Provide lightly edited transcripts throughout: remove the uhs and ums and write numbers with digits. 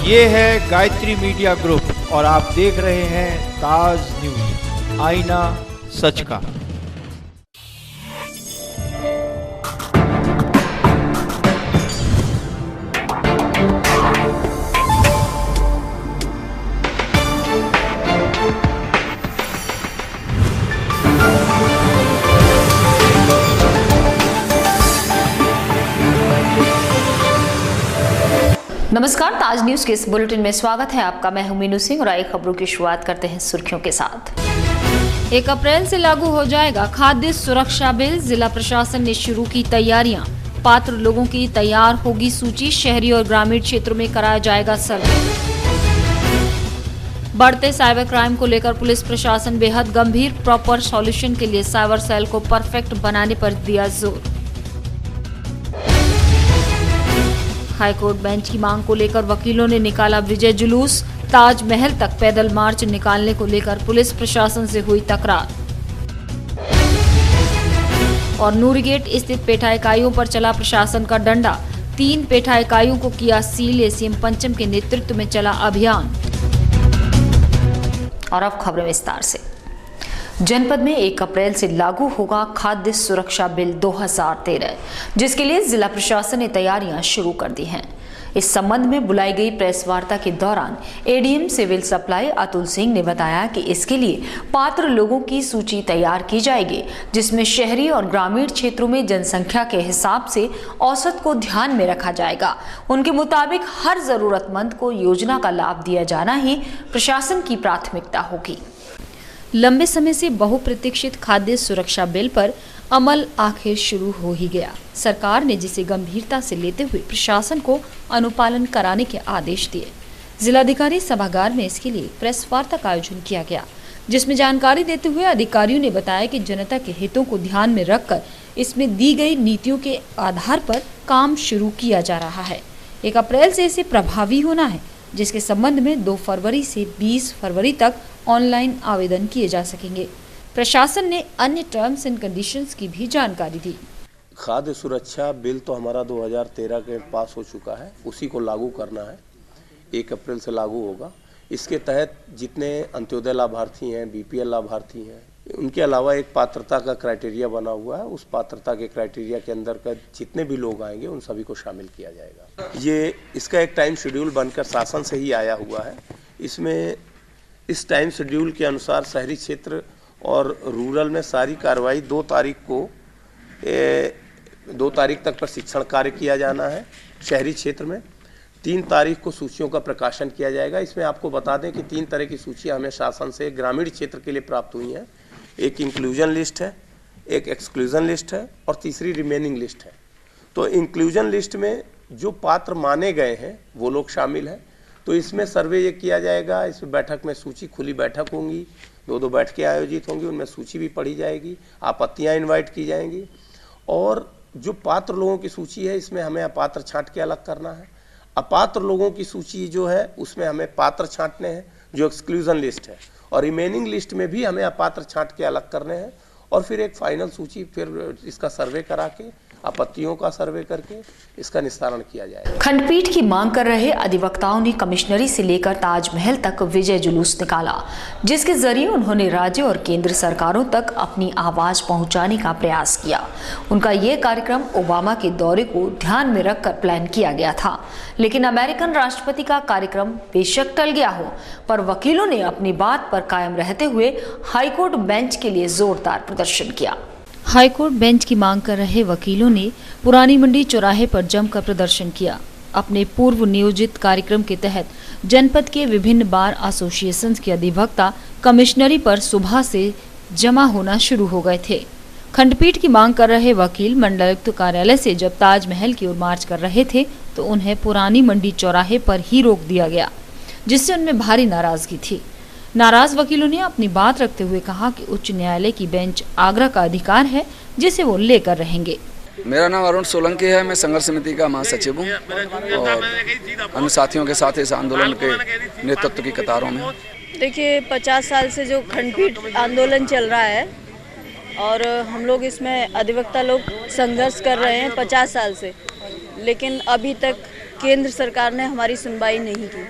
ये है Gayatri media group और आप देख रहे हैं ताज न्यूज, आईना सच का। नमस्कार, ताज न्यूज के इस बुलेटिन में स्वागत है आपका। मैं हूं मीनू सिंह और आई खबरों की शुरुआत करते हैं सुर्खियों के साथ। 1 अप्रैल से लागू हो जाएगा खाद्य सुरक्षा बिल। जिला प्रशासन ने शुरू की तैयारियां। पात्र लोगों की तैयार होगी सूची। शहरी और ग्रामीण क्षेत्रों में कराया जाएगा सर्वे। बढ़ते साइबर क्राइम को लेकर पुलिस प्रशासन बेहद गंभीर। प्रॉपर सॉल्यूशन के लिए साइबर सेल को परफेक्ट बनाने पर दिया जोर। हाईकोर्ट बेंच की मांग को लेकर वकीलों ने निकाला विजय जुलूस। ताजमहल तक पैदल मार्च निकालने को लेकर पुलिस प्रशासन से हुई तकरार। और नूरीगेट स्थित पेठा इकाइयों पर चला प्रशासन का डंडा। 3 पेठा इकाइयों को किया सील। एसीएम पंचम के नेतृत्व में चला अभियान। और अब खबरें विस्तार से। जनपद में 1 अप्रैल से लागू होगा खाद्य सुरक्षा बिल 2013, जिसके लिए जिला प्रशासन ने तैयारियां शुरू कर दी हैं। इस संबंध में बुलाई गई प्रेस वार्ता के दौरान ADM civil supply Atul Singh ने बताया कि इसके लिए पात्र लोगों की सूची तैयार की जाएगी, जिसमें शहरी और ग्रामीण क्षेत्रों में जनसंख्या के हिसाब से औसत को ध्यान में रखा जाएगा। उनके मुताबिक हर जरूरतमंद को योजना का लाभ दिया जाना ही प्रशासन की प्राथमिकता होगी। लंबे समय से बहुप्रतीक्षित खाद्य सुरक्षा बिल पर अमल आखिर शुरू हो ही गया। सरकार ने जिसे गंभीरता से लेते हुए प्रशासन को अनुपालन कराने के आदेश दिए। जिलाधिकारी सभागार में इसके लिए प्रेस वार्ता का आयोजन किया गया, जिसमें जानकारी देते हुए अधिकारियों ने बताया कि जनता के हितों को ध्यान में रखकर इसमें दी गई नीतियों के आधार पर काम शुरू किया जा रहा है। 1 अप्रैल से इसे प्रभावी होना है, जिसके संबंध में 2 फरवरी से 20 फरवरी तक ऑनलाइन आवेदन किए जा सकेंगे। प्रशासन ने अन्य टर्म्स एंड कंडीशंस की भी जानकारी दी। खाद्य सुरक्षा बिल तो हमारा 2013 के पास हो चुका है, उसी को लागू करना है। 1 अप्रैल से लागू होगा। इसके तहत जितने अंत्योदय लाभार्थी हैं, बीपीएल लाभार्थी हैं, उनके अलावा एक पात्रता का क्राइटेरिया बना हुआ है। उस पात्रता के क्राइटेरिया के अंदर का जितने भी लोग आएंगे उन सभी को शामिल किया जाएगा। ये इसका एक टाइम शेड्यूल बनकर शासन से ही आया हुआ है। इसमें इस टाइम शेड्यूल के अनुसार शहरी क्षेत्र और रूरल में सारी कार्रवाई 2 तारीख तक प्रशिक्षण कार्य किया जाना है। शहरी क्षेत्र में 3 तारीख को सूचियों का प्रकाशन किया जाएगा। इसमें आपको बता दें कि 3 तरह की सूचियां हमें शासन से ग्रामीण क्षेत्र के लिए प्राप्त हुई हैं। एक इंक्लूजन लिस्ट है, एक एक्सक्लूजन लिस्ट है और तीसरी रिमेनिंग लिस्ट है। तो इंक्लूजन लिस्ट में जो पात्र माने गए हैं वो लोग शामिल हैं। तो इसमें सर्वे ये किया जाएगा। इसमें बैठक में सूची, खुली बैठक होंगी, 2 बैठकें आयोजित होंगी, उनमें सूची भी पढ़ी जाएगी, आपत्तियां इनवाइट की जाएंगी। और जो पात्र लोगों की सूची है, इसमें हमें अपात्र छांट के अलग करना है। अपात्र लोगों की सूची जो है उसमें हमें पात्र छांटने हैं, जो एक्सक्लूजन लिस्ट है, और रिमेनिंग लिस्ट में भी हमें अपात्र छांट के अलग करने हैं। और फिर एक फाइनल सूची, फिर इसका सर्वे करा के, आपत्तियों का सर्वे करके इसका निस्तारण किया जाएगा। खंडपीठ की मांग कर रहे अधिवक्ताओं ने कमिश्नरी से लेकर ताजमहल तक विजय जुलूस निकाला, जिसके जरिए उन्होंने राज्य और केंद्र सरकारों तक अपनी आवाज पहुंचाने का प्रयास किया। उनका ये कार्यक्रम ओबामा के दौरे को ध्यान में रखकर प्लान किया गया था, लेकिन अमेरिकन राष्ट्रपति का कार्यक्रम बेशक टल गया हो, पर वकीलों ने अपनी बात पर कायम रहते हुए हाईकोर्ट बेंच के लिए जोरदार प्रदर्शन किया। हाईकोर्ट बेंच की मांग कर रहे वकीलों ने पुरानी मंडी चौराहे पर जमकर प्रदर्शन किया। अपने पूर्व नियोजित कार्यक्रम के तहत जनपद के विभिन्न बार एसोसिएशंस के अधिवक्ता कमिश्नरी पर सुबह से जमा होना शुरू हो गए थे। खंडपीठ की मांग कर रहे वकील मंडलायुक्त कार्यालय से जब ताजमहल की ओर मार्च कर रहे थे तो उन्हें पुरानी मंडी चौराहे पर ही रोक दिया गया, जिससे उनमें भारी नाराजगी थी। नाराज वकीलों ने अपनी बात रखते हुए कहा कि उच्च न्यायालय की बेंच आगरा का अधिकार है, जिसे वो लेकर रहेंगे। मेरा नाम अरुण सोलंकी है। मैं संघर्ष समिति का महासचिव हूँ और अन्य साथियों के साथ इस आंदोलन के नेतृत्व की कतारों में। देखिए, 50 साल से जो खंडपीठ आंदोलन चल रहा है और हम लोग इसमें अधिवक्ता लोग संघर्ष कर रहे हैं 50 साल से, लेकिन अभी तक केंद्र सरकार ने हमारी सुनवाई नहीं की।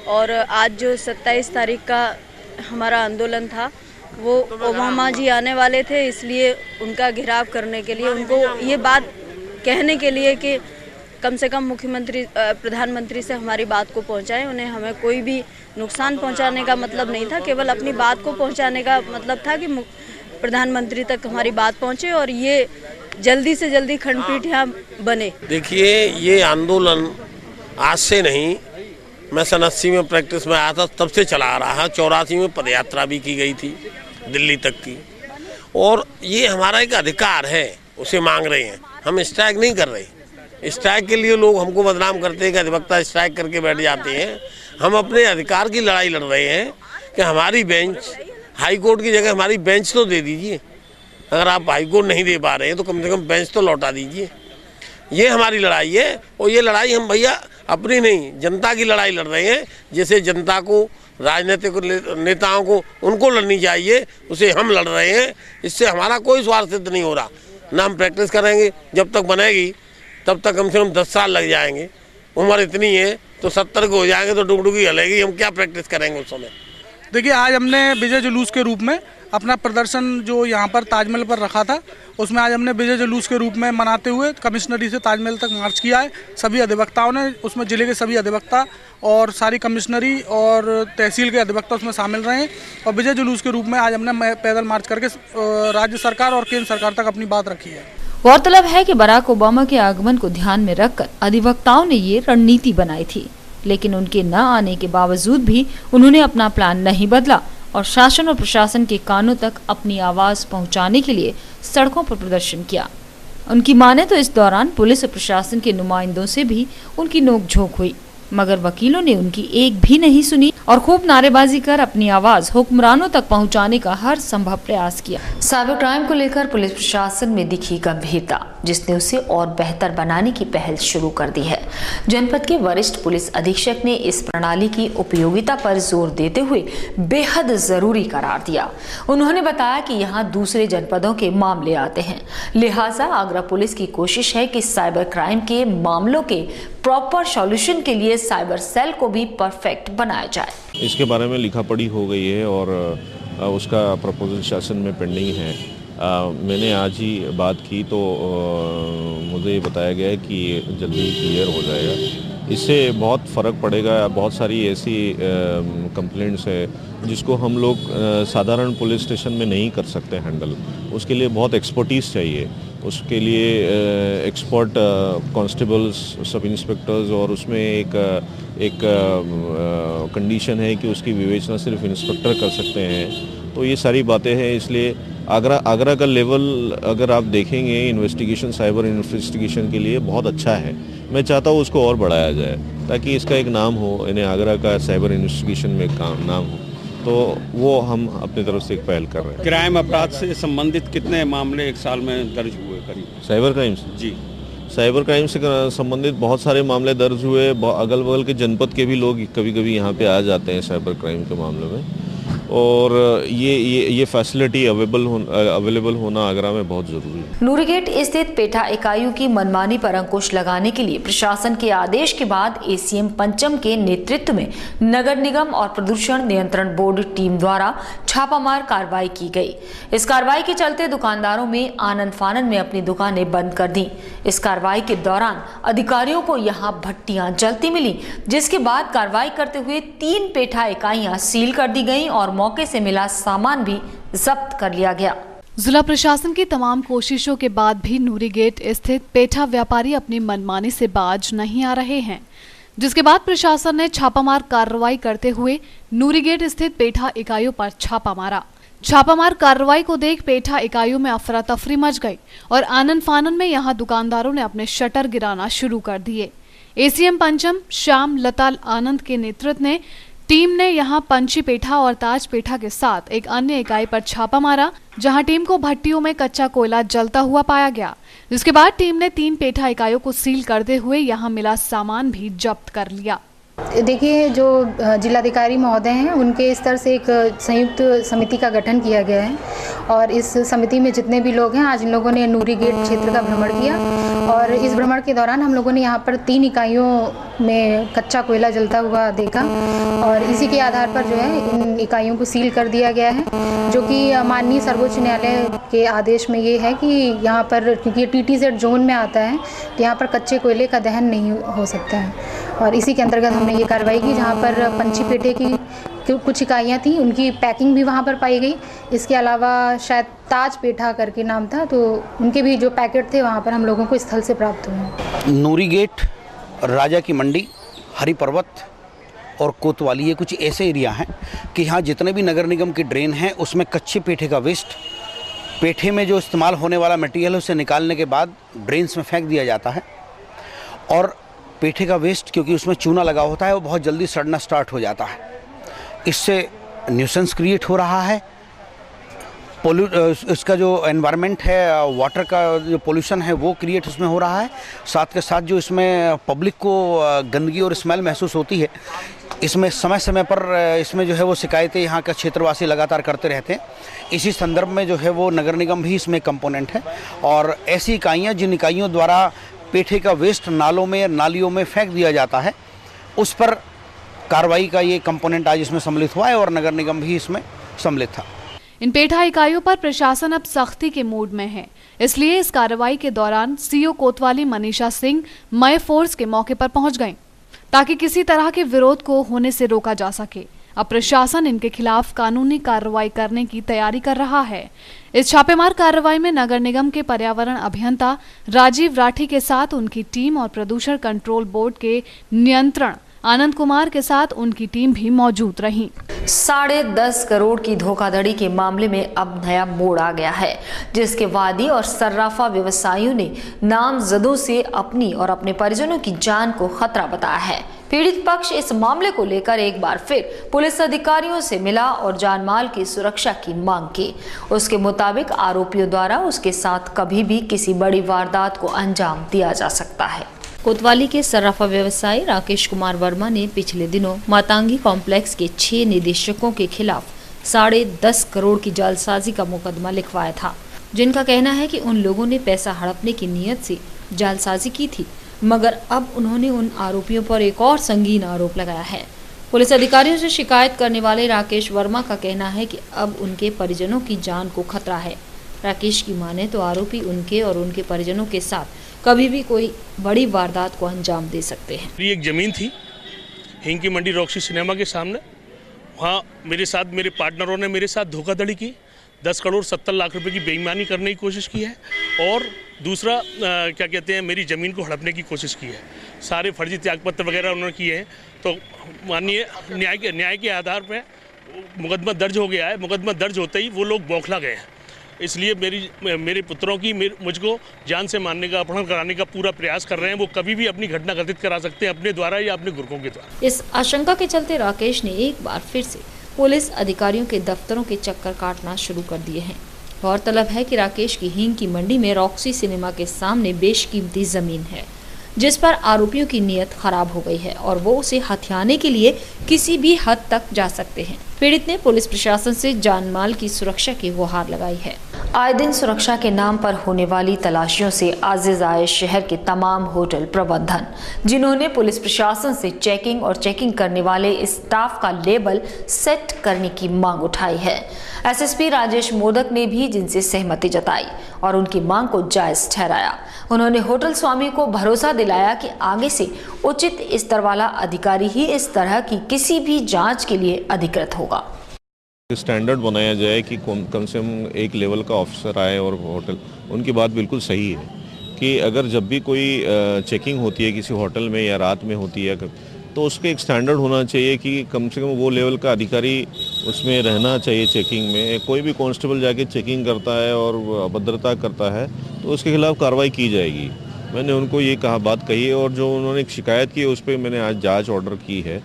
और आज जो 27 तारीख का हमारा आंदोलन था, वो ओबामा जी आने वाले थे, इसलिए उनका घेराव करने के लिए, उनको ये बात कहने के लिए कि कम से कम मुख्यमंत्री प्रधानमंत्री से हमारी बात को पहुंचाएं। उन्हें हमें कोई भी नुकसान पहुंचाने का मतलब नहीं था, केवल अपनी बात को पहुंचाने का मतलब था कि प्रधानमंत्री तक हमारी बात पहुंचे और ये जल्दी से जल्दी खंडपीठ यहाँ बने। देखिए, ये आंदोलन आज से नहीं, मैं सन 80 में प्रैक्टिस में आया था तब से चला आ रहा है। 84 में पदयात्रा भी की गई थी दिल्ली तक की, और ये हमारा एक अधिकार है, उसे मांग रहे हैं। हम स्ट्राइक नहीं कर रहे। स्ट्राइक के लिए लोग हमको बदनाम करते हैं कि अधिवक्ता स्ट्राइक करके बैठ जाते हैं। हम अपने अधिकार की लड़ाई लड़ रहे हैं कि हमारी बेंच, हाई कोर्ट की जगह हमारी बेंच तो दे दीजिए। अगर आप हाई कोर्ट नहीं दे पा रहे हैं तो कम से कम बेंच तो लौटा दीजिए। ये हमारी लड़ाई है, और ये लड़ाई हम भैया अपनी नहीं, जनता की लड़ाई लड़ रहे हैं। जैसे जनता को, राजनीतिक नेताओं को, उनको लड़नी चाहिए, उसे हम लड़ रहे हैं। इससे हमारा कोई स्वार्थ सिद्ध नहीं हो रहा। ना हम प्रैक्टिस करेंगे, जब तक बनेगी तब तक कम से कम 10 साल लग जाएंगे। उम्र इतनी है तो 70 को हो जाएंगे तो डुगडुगी हलेगी, हम क्या प्रैक्टिस करेंगे उस समय। देखिए, आज हमने विजय जुलूस के रूप में अपना प्रदर्शन जो यहाँ पर ताजमहल पर रखा था, उसमें आज हमने विजय जुलूस के रूप में मनाते हुए कमिश्नरी से ताजमहल तक मार्च किया है। सभी अधिवक्ताओं ने, उसमें जिले के सभी अधिवक्ता और सारी कमिश्नरी और तहसील के अधिवक्ता उसमें शामिल रहे हैं। और विजय जुलूस के रूप में आज हमने पैदल मार्च करके राज्य सरकार और केंद्र सरकार तक अपनी बात रखी है। गौरतलब है कि बराक ओबामा के आगमन को ध्यान में रखकर अधिवक्ताओं ने ये रणनीति बनाई थी, लेकिन उनके न आने के बावजूद भी उन्होंने अपना प्लान नहीं बदला और शासन और प्रशासन के कानों तक अपनी आवाज पहुंचाने के लिए सड़कों पर प्रदर्शन किया। उनकी माने तो इस दौरान पुलिस और प्रशासन के नुमाइंदों से भी उनकी नोकझोंक हुई, मगर वकीलों ने उनकी एक भी नहीं सुनी और खूब नारेबाजी कर अपनी आवाज हुक्मरानों तक पहुंचाने का हर संभव प्रयास किया। साइबर क्राइम को लेकर पुलिस प्रशासन में दिखी गंभीरता, जिसने उसे और बेहतर बनाने की पहल शुरू कर दी है। जनपद के वरिष्ठ पुलिस अधीक्षक ने इस प्रणाली की उपयोगिता पर जोर देते हुए बेहद जरूरी करार दिया। उन्होंने बताया कि यहाँ दूसरे जनपदों के मामले आते हैं, लिहाजा आगरा पुलिस की कोशिश है कि साइबर क्राइम के मामलों के प्रॉपर सॉल्यूशन के लिए साइबर सेल को भी परफेक्ट बनाया जाए। इसके बारे में लिखा पढ़ी हो गई है और उसका प्रपोजल शासन में पेंडिंग है। मैंने आज ही बात की तो मुझे बताया गया है कि जल्दी क्लियर हो जाएगा। इससे बहुत फ़र्क पड़ेगा। बहुत सारी ऐसी कंप्लेंट्स है जिसको हम लोग साधारण पुलिस स्टेशन में नहीं कर सकते हैंडल। उसके लिए बहुत एक्सपर्टीज़ चाहिए। उसके लिए एक्सपर्ट कांस्टेबल्स, सब इंस्पेक्टर्स, और उसमें एक कंडीशन है कि उसकी विवेचना सिर्फ इंस्पेक्टर कर सकते हैं। तो ये सारी बातें हैं। इसलिए आगरा का लेवल अगर आप देखेंगे इन्वेस्टिगेशन, साइबर इन्वेस्टिगेशन के लिए बहुत अच्छा है। मैं चाहता हूँ उसको और बढ़ाया जाए ताकि इसका एक नाम हो, यानी आगरा का साइबर इन्वेस्टिगेशन में काम नाम हो। तो वो हम अपनी तरफ से एक पहल कर रहे हैं। क्राइम अपराध से संबंधित कितने मामले एक साल में दर्ज हुए करीब? साइबर क्राइम से जी, साइबर क्राइम से संबंधित बहुत सारे मामले दर्ज हुए। अगल बगल के जनपद के भी लोग कभी कभी यहाँ पे आ जाते हैं साइबर क्राइम के मामले में, और ये फैसिलिटी अवेलेबल होना आगरा में बहुत जरूरी है। नूरीगेट स्थित पेठा इकाइयों की मनमानी पर अंकुश लगाने के लिए प्रशासन के आदेश के बाद एसीएम पंचम के नेतृत्व में नगर निगम और प्रदूषण नियंत्रण बोर्ड टीम द्वारा छापामार कार्रवाई की गई। इस कार्रवाई के चलते दुकानदारों में आनन फानन में अपनी दुकानें बंद कर दी। इस कार्रवाई के दौरान अधिकारियों को यहाँ भट्टियां जलती मिली, जिसके बाद कार्रवाई करते हुए 3 पेठा इकाइयां सील कर दी गयी और मौके से मिला सामान भी जब्त कर लिया गया। जिला प्रशासन की तमाम कोशिशों के बाद भी नूरीगेट स्थित पेठा व्यापारी अपनी मनमानी से बाज नहीं आ रहे हैं, जिसके बाद प्रशासन ने छापामार कार्रवाई करते हुए नूरीगेट स्थित पेठा इकाइयों पर छापा मारा। छापामार कार्रवाई को देख पेठा इकाइयों में अफरा तफरी मच गई और आनन फानन में यहां दुकानदारों ने अपने शटर गिराना शुरू कर दिए। एसीएम पंचम श्याम लताल आनंद के नेतृत्व में टीम ने यहां पंची पेठा और ताज पेठा के साथ एक अन्य इकाई पर छापा मारा, जहां टीम को भट्टियों में कच्चा कोयला जलता हुआ पाया गया, जिसके बाद टीम ने 3 पेठा इकाइयों को सील करते हुए यहां मिला सामान भी जब्त कर लिया। देखिए, जो जिलाधिकारी महोदय हैं उनके स्तर से एक संयुक्त समिति का गठन किया गया है और इस समिति में जितने भी लोग हैं, आज इन लोगों ने नूरी गेट क्षेत्र का भ्रमण किया और इस भ्रमण के दौरान हम लोगों ने यहाँ पर 3 इकाइयों में कच्चा कोयला जलता हुआ देखा और इसी के आधार पर जो है इन इकाइयों को सील कर दिया गया है, जो कि माननीय सर्वोच्च न्यायालय के आदेश में ये है कि यहाँ पर, क्योंकि ये TTZ जोन में आता है, तो यहाँ पर कच्चे कोयले का दहन नहीं हो सकता है और इसी के अंतर्गत हमने ये कार्रवाई की, जहाँ पर पंछी पेठे की कुछ इकाइयाँ थी, उनकी पैकिंग भी वहाँ पर पाई गई। इसके अलावा शायद ताज पेठा करके नाम था, तो उनके भी जो पैकेट थे वहाँ पर हम लोगों को स्थल से प्राप्त हुए। नूरी गेट, राजा की मंडी, हरी पर्वत और कोतवाली, ये कुछ ऐसे एरिया हैं कि यहाँ जितने भी नगर निगम की ड्रेन हैं उसमें कच्चे पेठे का वेस्ट, पेठे में जो इस्तेमाल होने वाला मटेरियल है उसे निकालने के बाद ड्रेन्स में फेंक दिया जाता है और पेठे का वेस्ट, क्योंकि उसमें चूना लगा होता है, वो बहुत जल्दी सड़ना स्टार्ट हो जाता है। इससे न्यूसेंस क्रिएट हो रहा है, इसका जो एनवायरनमेंट है, वाटर का जो पोल्यूशन है वो क्रिएट उसमें हो रहा है। साथ के साथ जो इसमें पब्लिक को गंदगी और स्मेल महसूस होती है, इसमें समय समय पर इसमें जो है वो शिकायतें यहाँ का क्षेत्रवासी लगातार करते रहते हैं। इसी संदर्भ में जो है वो नगर निगम भी इसमें कंपोनेंट है और ऐसी इकाइयाँ जिन इकाइयों द्वारा पेठे का वेस्ट नालों में, नालियों में फेंक दिया जाता है, उस पर कार्रवाई का ये कंपोनेंट आज इसमें सम्मिलित हुआ है और नगर निगम भी इसमें सम्मिलित था। इन पेठा इकाइयों पर प्रशासन अब सख्ती के मूड में है, इसलिए इस कार्रवाई के दौरान CO कोतवाली मनीषा सिंह मय फोर्स के मौके पर पहुंच गईं, ताकि किसी तरह के विरोध को होने से रोका जा सके। अब प्रशासन इनके खिलाफ कानूनी कार्रवाई करने की तैयारी कर रहा है। इस छापेमार कार्रवाई में नगर निगम के पर्यावरण अभियंता राजीव राठी के साथ उनकी टीम और प्रदूषण कंट्रोल बोर्ड के नियंत्रण आनंद कुमार के साथ उनकी टीम भी मौजूद रही। 10.5 करोड़ की धोखाधड़ी के मामले में अब नया मोड़ आ गया है, जिसके वादी और सर्राफा व्यवसायियों ने नामजदों से अपनी और अपने परिजनों की जान को खतरा बताया है। पीड़ित पक्ष इस मामले को लेकर एक बार फिर पुलिस अधिकारियों से मिला और जानमाल की सुरक्षा की मांग की। उसके मुताबिक आरोपियों द्वारा उसके साथ कभी भी किसी बड़ी वारदात को अंजाम दिया जा सकता है। कोतवाली के सर्राफा व्यवसायी राकेश कुमार वर्मा ने पिछले दिनों मातांगी कॉम्प्लेक्स के 6 निदेशकों के खिलाफ 10.5 करोड़ की जालसाजी का मुकदमा लिखवाया था, जिनका कहना है कि उन लोगों ने पैसा हड़पने की नीयत से जालसाजी की थी, मगर अब उन्होंने उन आरोपियों पर एक और संगीन आरोप लगाया है। पुलिस अधिकारियों से शिकायत करने वाले राकेश वर्मा का कहना है कि अब उनके परिजनों की जान को खतरा है। राकेश की माने तो आरोपी उनके और उनके परिजनों के साथ कभी भी कोई बड़ी वारदात को अंजाम दे सकते हैं। एक ज़मीन थी हिंग की मंडी रॉक्सी सिनेमा के सामने, वहाँ मेरे साथ मेरे पार्टनरों ने मेरे साथ धोखाधड़ी की, 10 करोड़ 70 लाख रुपए की बेईमानी करने की कोशिश की है और दूसरा क्या कहते हैं, मेरी ज़मीन को हड़पने की कोशिश की है। सारे फर्जी त्यागपत्र वगैरह उन्होंने किए हैं, तो माननीय न्याय के आधार पर मुकदमा दर्ज हो गया है। मुकदमा दर्ज होते ही वो लोग बौखला गए हैं, इसलिए मेरे पुत्रों की मुझको जान से मारने का, अपहरण कराने का पूरा प्रयास कर रहे हैं। वो कभी भी अपनी घटना घटित करा सकते हैं, अपने द्वारा या अपने गुर्गों के द्वारा। इस आशंका के चलते राकेश ने एक बार फिर से पुलिस अधिकारियों के दफ्तरों के चक्कर काटना शुरू कर दिए हैं। गौरतलब है कि राकेश की हींग की मंडी में रॉक्सी सिनेमा के सामने बेशकीमती जमीन है, जिस पर आरोपियों की नीयत खराब हो गई है और वो उसे हथियाने के लिए किसी भी हद तक जा सकते हैं। पीड़ित ने पुलिस प्रशासन से जानमाल की सुरक्षा की गुहार लगाई है। आए दिन सुरक्षा के नाम पर होने वाली तलाशियों से आजिज आए शहर के तमाम होटल प्रबंधन, जिन्होंने पुलिस प्रशासन से चेकिंग और चेकिंग करने वाले स्टाफ का लेबल सेट करने की मांग उठाई है। एसएसपी राजेश मोदक ने भी जिनसे सहमति जताई और उनकी मांग को जायज ठहराया। उन्होंने होटल स्वामी को भरोसा दिलाया कि आगे से उचित स्तर वाला अधिकारी ही इस तरह की किसी भी जांच के लिए अधिकृत होगा। स्टैंडर्ड बनाया जाए कि कम से कम एक लेवल का ऑफिसर आए और होटल, उनकी बात बिल्कुल सही है कि अगर जब भी कोई चेकिंग होती है किसी होटल में या रात में होती है, तो उसके एक स्टैंडर्ड होना चाहिए कि कम से कम वो लेवल का अधिकारी उसमें रहना चाहिए चेकिंग में। कोई भी कांस्टेबल जाके चेकिंग करता है और अभद्रता करता है तो उसके खिलाफ कार्रवाई की जाएगी। मैंने उनको ये बात कही है और जो उन्होंने एक शिकायत की है उस पर मैंने आज जांच ऑर्डर की है।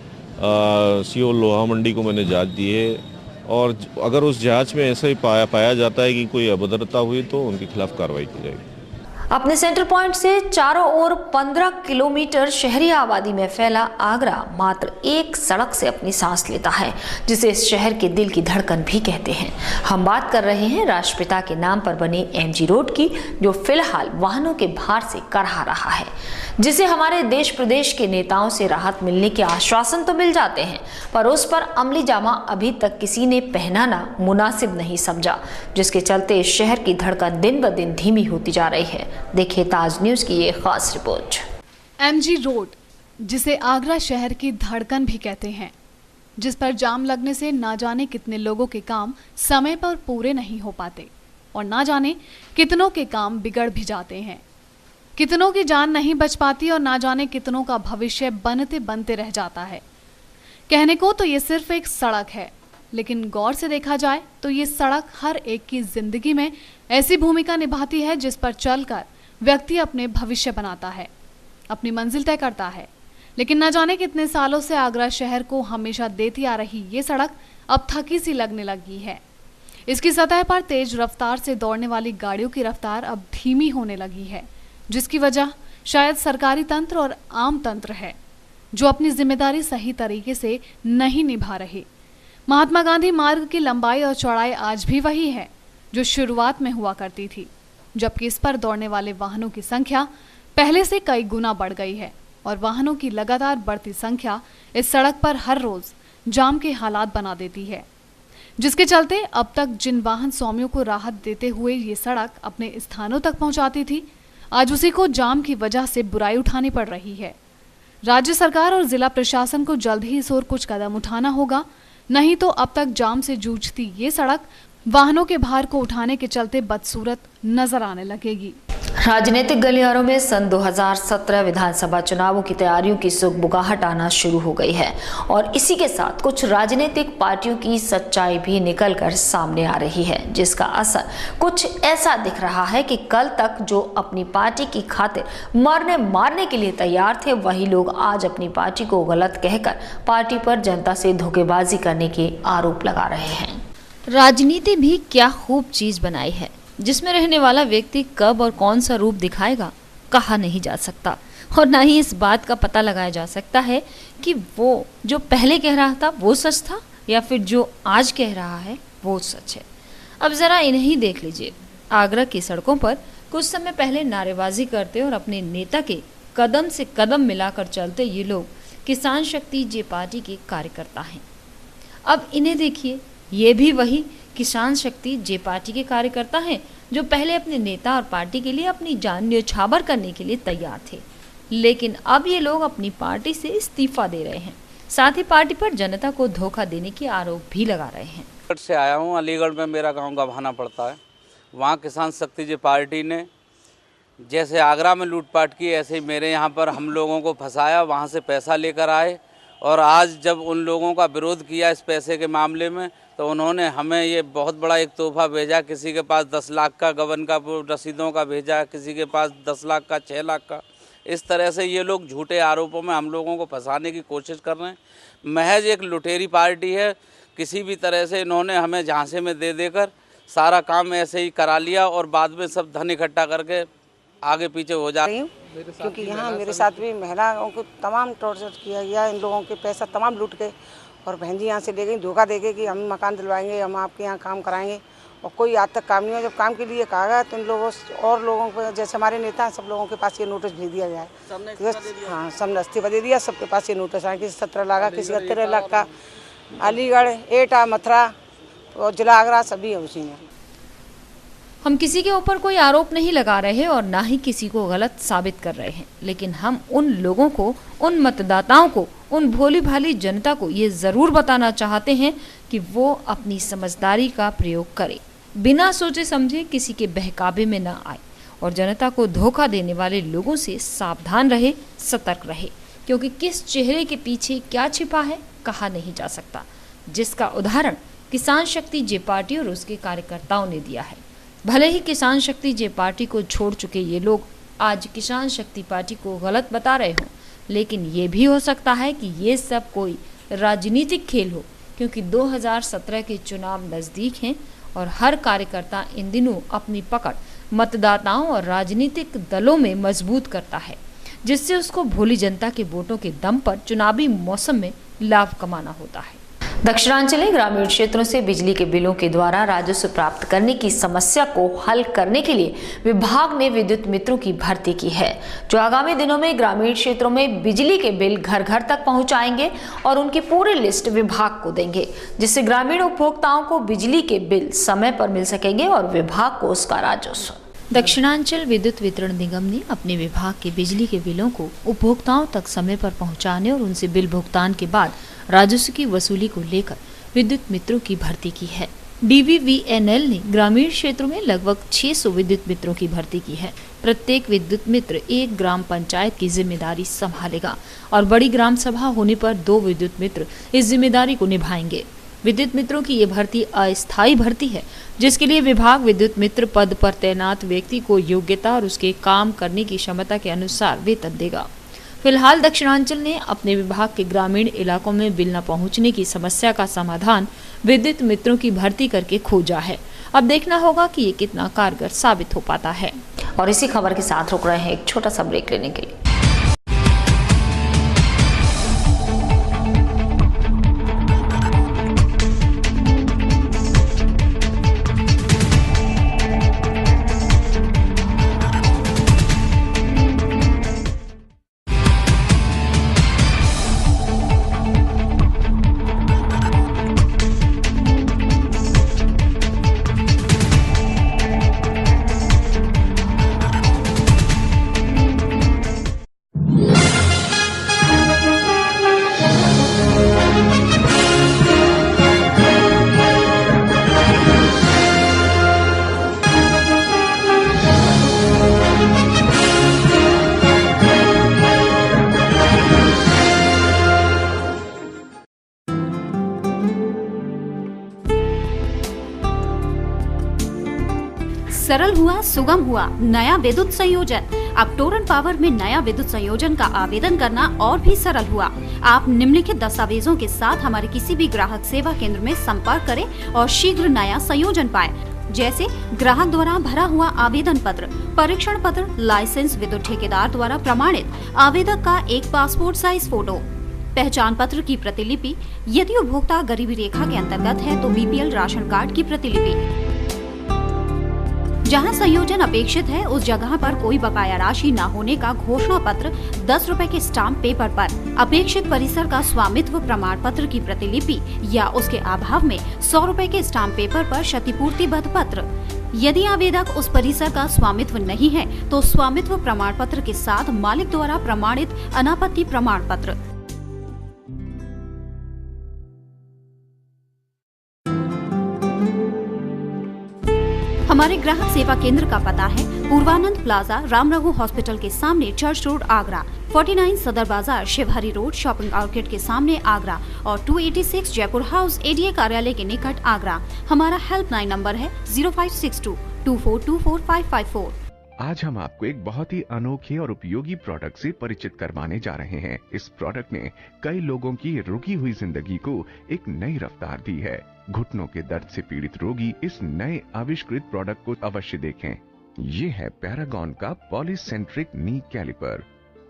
CO लोहा मंडी को मैंने जांच दी है और अगर उस जांच में ऐसा ही पाया जाता है कि कोई अभद्रता हुई तो उनके खिलाफ कार्रवाई की जाएगी। अपने सेंटर पॉइंट से चारों ओर 15 किलोमीटर शहरी आबादी में फैला आगरा मात्र एक सड़क से अपनी सांस लेता है, जिसे इस शहर के दिल की धड़कन भी कहते हैं। हम बात कर रहे हैं राष्ट्रपिता के नाम पर बने एमजी रोड की, जो फिलहाल वाहनों के भार से करहा रहा है, जिसे हमारे देश प्रदेश के नेताओं से राहत मिलने के आश्वासन तो मिल जाते हैं, पर उस पर अमली जामा अभी तक किसी ने पहनाना मुनासिब नहीं समझा, जिसके चलते इस शहर की धड़कन दिन ब दिन धीमी होती जा रही है। देखिए ताज न्यूज की ये खास रिपोर्ट। एमजी रोड, जिसे आगरा शहर की धड़कन भी कहते हैं, जिस पर जाम लगने से ना जाने कितने लोगों के काम समय पर पूरे नहीं हो पाते और ना जाने कितनों के काम बिगड़ भी जाते हैं, कितनों की जान नहीं बच पाती और ना जाने कितनों का भविष्य बनते बनते रह जाता है। कहने को तो ये सिर्फ एक सड़क है, लेकिन गौर से देखा जाए तो ये सड़क हर एक की जिंदगी में ऐसी भूमिका निभाती है जिस पर चलकर व्यक्ति अपने भविष्य बनाता है, अपनी मंजिल तय करता है। लेकिन न जाने कितने सालों से आगरा शहर को हमेशा देती आ रही ये सड़क अब थकी सी लगने लगी है। इसकी सतह पर तेज रफ्तार से दौड़ने वाली गाड़ियों की रफ्तार अब धीमी होने लगी है, जिसकी वजह शायद सरकारी तंत्र और आम तंत्र है, जो अपनी जिम्मेदारी सही तरीके से नहीं निभा रहे। महात्मा गांधी मार्ग की लंबाई और चौड़ाई आज भी वही है जो शुरुआत में हुआ करती थी, जबकि इस पर दौड़ने वाले वाहनों की संख्या पहले से कई गुना बढ़ गई है और वाहनों की लगातार बढ़ती संख्या इस सड़क पर हर रोज जाम के हालात बना देती है, जिसके चलते अब तक जिन वाहन स्वामियों को राहत देते हुए ये सड़क अपने स्थानों तक पहुंचाती थी, आज उसी को जाम की वजह से बुराई उठानी पड़ रही है। राज्य सरकार और जिला प्रशासन को जल्द ही इस ओर कुछ कदम उठाना होगा, नहीं तो अब तक जाम से जूझती ये सड़क वाहनों के भार को उठाने के चलते बदसूरत नजर आने लगेगी। राजनीतिक गलियारों में सन 2017 विधानसभा चुनावों की तैयारियों की सुगबुगाहट आना शुरू हो गई है और इसी के साथ कुछ राजनीतिक पार्टियों की सच्चाई भी निकलकर सामने आ रही है, जिसका असर कुछ ऐसा दिख रहा है कि कल तक जो अपनी पार्टी की खातिर मरने मारने के लिए तैयार थे, वही लोग आज अपनी पार्टी को गलत कहकर पार्टी पर जनता से धोखेबाजी करने के आरोप लगा रहे हैं। राजनीति भी क्या खूब चीज बनाई है, जिसमें रहने वाला व्यक्ति कब और कौन सा रूप दिखाएगा कहा नहीं जा सकता और ना ही इस बात का पता लगाया जा सकता है कि वो जो पहले कह रहा था वो सच था या फिर जो आज कह रहा है वो सच है। अब जरा इन्हें ही देख लीजिए। आगरा की सड़कों पर कुछ समय पहले नारेबाजी करते और अपने नेता के कदम से कदम मिलाकर चलते ये लोग किसान शक्ति जे पार्टी के कार्यकर्ता हैं। अब इन्हें देखिए, ये भी वही किसान शक्ति जे पार्टी के कार्यकर्ता हैं जो पहले अपने नेता और पार्टी के लिए अपनी जान न्यौछावर करने के लिए तैयार थे, लेकिन अब ये लोग अपनी पार्टी से इस्तीफा दे रहे हैं, साथ ही पार्टी पर जनता को धोखा देने के आरोप भी लगा रहे हैं। से आया हूँ, अलीगढ़ में मेरा गांव गभाना पड़ता है। वहाँ किसान शक्ति जे पार्टी ने जैसे आगरा में लूटपाट की, ऐसे ही मेरे यहाँ पर हम लोगों को फंसाया, वहाँ से पैसा लेकर आए और आज जब उन लोगों का विरोध किया इस पैसे के मामले में, तो उन्होंने हमें ये बहुत बड़ा एक तोहफा भेजा। किसी के पास 10 लाख का गबन का रसीदों का भेजा, किसी के पास 10 लाख का, 6 लाख का। इस तरह से ये लोग झूठे आरोपों में हम लोगों को फंसाने की कोशिश कर रहे हैं। महज एक लुटेरी पार्टी है। किसी भी तरह से इन्होंने हमें झांसे में दे देकर सारा काम ऐसे ही करा लिया और बाद में सब धन इकट्ठा करके आगे पीछे हो जा रही हूँ। क्योंकि यहाँ मेरे साथ भी महिलाओं को तमाम टॉर्चर किया गया, इन लोगों के पैसा तमाम लूट के और बहन जी यहाँ से ले गई, धोखा दे के कि हम मकान दिलवाएंगे, हम आपके यहाँ काम कराएंगे, और कोई आज तक काम नहीं है। जब काम के लिए कहा गया तो इन लोगों और लोगों को, जैसे हमारे नेता हैं, सब लोगों के पास ये नोटिस भेज दिया गया है। हाँ, सबने इस्तीफा दे दिया, सबके पास ये नोटिस आया, किसी 17 लाख का, किसी 13 लाख का। अलीगढ़, एटा, मथुरा और जिला आगरा सभी है उसी में। हम किसी के ऊपर कोई आरोप नहीं लगा रहे और ना ही किसी को गलत साबित कर रहे हैं, लेकिन हम उन लोगों को, उन मतदाताओं को, उन भोली भाली जनता को ये ज़रूर बताना चाहते हैं कि वो अपनी समझदारी का प्रयोग करें, बिना सोचे समझे किसी के बहकावे में ना आए और जनता को धोखा देने वाले लोगों से सावधान रहे, सतर्क रहे, क्योंकि किस चेहरे के पीछे क्या छिपा है कहा नहीं जा सकता, जिसका उदाहरण किसान शक्ति जे पार्टी और उसके कार्यकर्ताओं ने दिया है। भले ही किसान शक्ति जे पार्टी को छोड़ चुके ये लोग आज किसान शक्ति पार्टी को गलत बता रहे हों, लेकिन ये भी हो सकता है कि ये सब कोई राजनीतिक खेल हो, क्योंकि 2017 के चुनाव नज़दीक हैं और हर कार्यकर्ता इन दिनों अपनी पकड़ मतदाताओं और राजनीतिक दलों में मजबूत करता है, जिससे उसको भोली जनता के वोटों के दम पर चुनावी मौसम में लाभ कमाना होता है। दक्षिणांचली ग्रामीण क्षेत्रों से बिजली के बिलों के द्वारा राजस्व प्राप्त करने की समस्या को हल करने के लिए विभाग ने विद्युत मित्रों की भर्ती की है, जो आगामी दिनों में ग्रामीण क्षेत्रों में बिजली के बिल घर घर तक पहुंचाएंगे और उनकी पूरी लिस्ट विभाग को देंगे, जिससे ग्रामीण उपभोक्ताओं को बिजली के बिल समय पर मिल सकेंगे और विभाग को उसका राजस्व। दक्षिणांचल विद्युत वितरण निगम ने अपने विभाग के बिजली के बिलों को उपभोक्ताओं तक समय पर पहुंचाने और उनसे बिल भुगतान के बाद राजस्व की वसूली को लेकर विद्युत मित्रों की भर्ती की है। DVVNL ने ग्रामीण क्षेत्रों में लगभग 600 विद्युत मित्रों की भर्ती की है। प्रत्येक विद्युत मित्र एक ग्राम पंचायत की जिम्मेदारी संभालेगा और बड़ी ग्राम सभा होने पर 2 विद्युत मित्र इस जिम्मेदारी को निभाएंगे। विद्युत मित्रों की ये भर्ती अस्थायी भर्ती है, जिसके लिए विभाग विद्युत मित्र पद पर तैनात व्यक्ति को योग्यता और उसके काम करने की क्षमता के अनुसार वेतन देगा। फिलहाल दक्षिणांचल ने अपने विभाग के ग्रामीण इलाकों में बिल न पहुंचने की समस्या का समाधान विद्युत मित्रों की भर्ती करके खोजा है। अब देखना होगा कि ये कितना कारगर साबित हो पाता है। और इसी खबर के साथ रुक रहे हैं एक छोटा सा ब्रेक लेने के लिए। सरल हुआ, सुगम हुआ नया विद्युत संयोजन। अब टोरन पावर में नया विद्युत संयोजन का आवेदन करना और भी सरल हुआ। आप निम्नलिखित दस्तावेजों के साथ हमारे किसी भी ग्राहक सेवा केंद्र में संपर्क करें और शीघ्र नया संयोजन पाएं, जैसे ग्राहक द्वारा भरा हुआ आवेदन पत्र, परीक्षण पत्र, लाइसेंस, विद्युत ठेकेदार द्वारा प्रमाणित आवेदक का एक पासपोर्ट साइज फोटो, पहचान पत्र की प्रतिलिपि, यदि उपभोक्ता गरीबी रेखा के अंतर्गत है तो BPL राशन कार्ड की प्रतिलिपि। जहां संयोजन अपेक्षित है उस जगह पर कोई बकाया राशि न होने का घोषणा पत्र 10 रुपए के स्टाम्प पेपर पर, अपेक्षित परिसर का स्वामित्व प्रमाण पत्र की प्रतिलिपि या उसके अभाव में 100 रुपए के स्टाम्प पेपर पर क्षतिपूर्तिबद्ध पत्र। यदि आवेदक उस परिसर का स्वामित्व नहीं है तो स्वामित्व प्रमाण पत्र के साथ मालिक द्वारा प्रमाणित अनापत्ति प्रमाण पत्र। हमारे ग्राहक सेवा केंद्र का पता है पूर्वानंद प्लाजा, राम रघु हॉस्पिटल के सामने, चर्च रोड, आगरा, 49 सदर बाजार, शिवहरी रोड, शॉपिंग आउटलेट के सामने, आगरा और 286 जयपुर हाउस, ADA कार्यालय के निकट, आगरा। हमारा हेल्पलाइन नंबर है 0562 2424 आज हम आपको एक बहुत ही अनोखे और उपयोगी प्रोडक्ट से परिचित करवाने जा रहे हैं। इस प्रोडक्ट ने कई लोगों की रुकी हुई जिंदगी को एक नई रफ्तार दी है। घुटनों के दर्द से पीड़ित रोगी इस नए आविष्कृत प्रोडक्ट को अवश्य देखें। ये है पैरागॉन का पॉलीसेंट्रिक नी कैलिपर।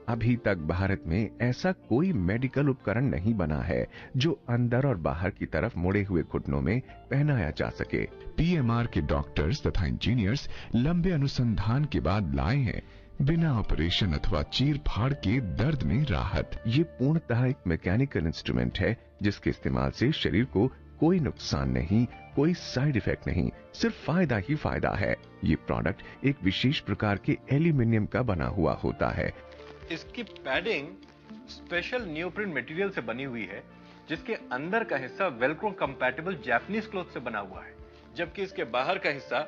अभी तक भारत में ऐसा कोई मेडिकल उपकरण नहीं बना है जो अंदर और बाहर की तरफ मुड़े हुए घुटनों में पहनाया जा सके। PMR के डॉक्टर्स तथा इंजीनियर्स लंबे अनुसंधान के बाद लाए हैं बिना ऑपरेशन अथवा चीर फाड़ के दर्द में राहत। ये पूर्णतः एक मैकेनिकल इंस्ट्रूमेंट है जिसके इस्तेमाल से शरीर को कोई नुकसान नहीं, कोई साइड इफेक्ट नहीं, सिर्फ फायदा ही फायदा है। ये प्रोडक्ट एक विशेष प्रकार के एल्यूमिनियम का बना हुआ होता है। इसकी पैडिंग स्पेशल नियोप्रिन मटेरियल से बनी हुई है, जिसके अंदर का हिस्सा वेलक्रो कंपैटिबल जापानीज क्लॉथ से बना हुआ है, जबकि इसके बाहर का हिस्सा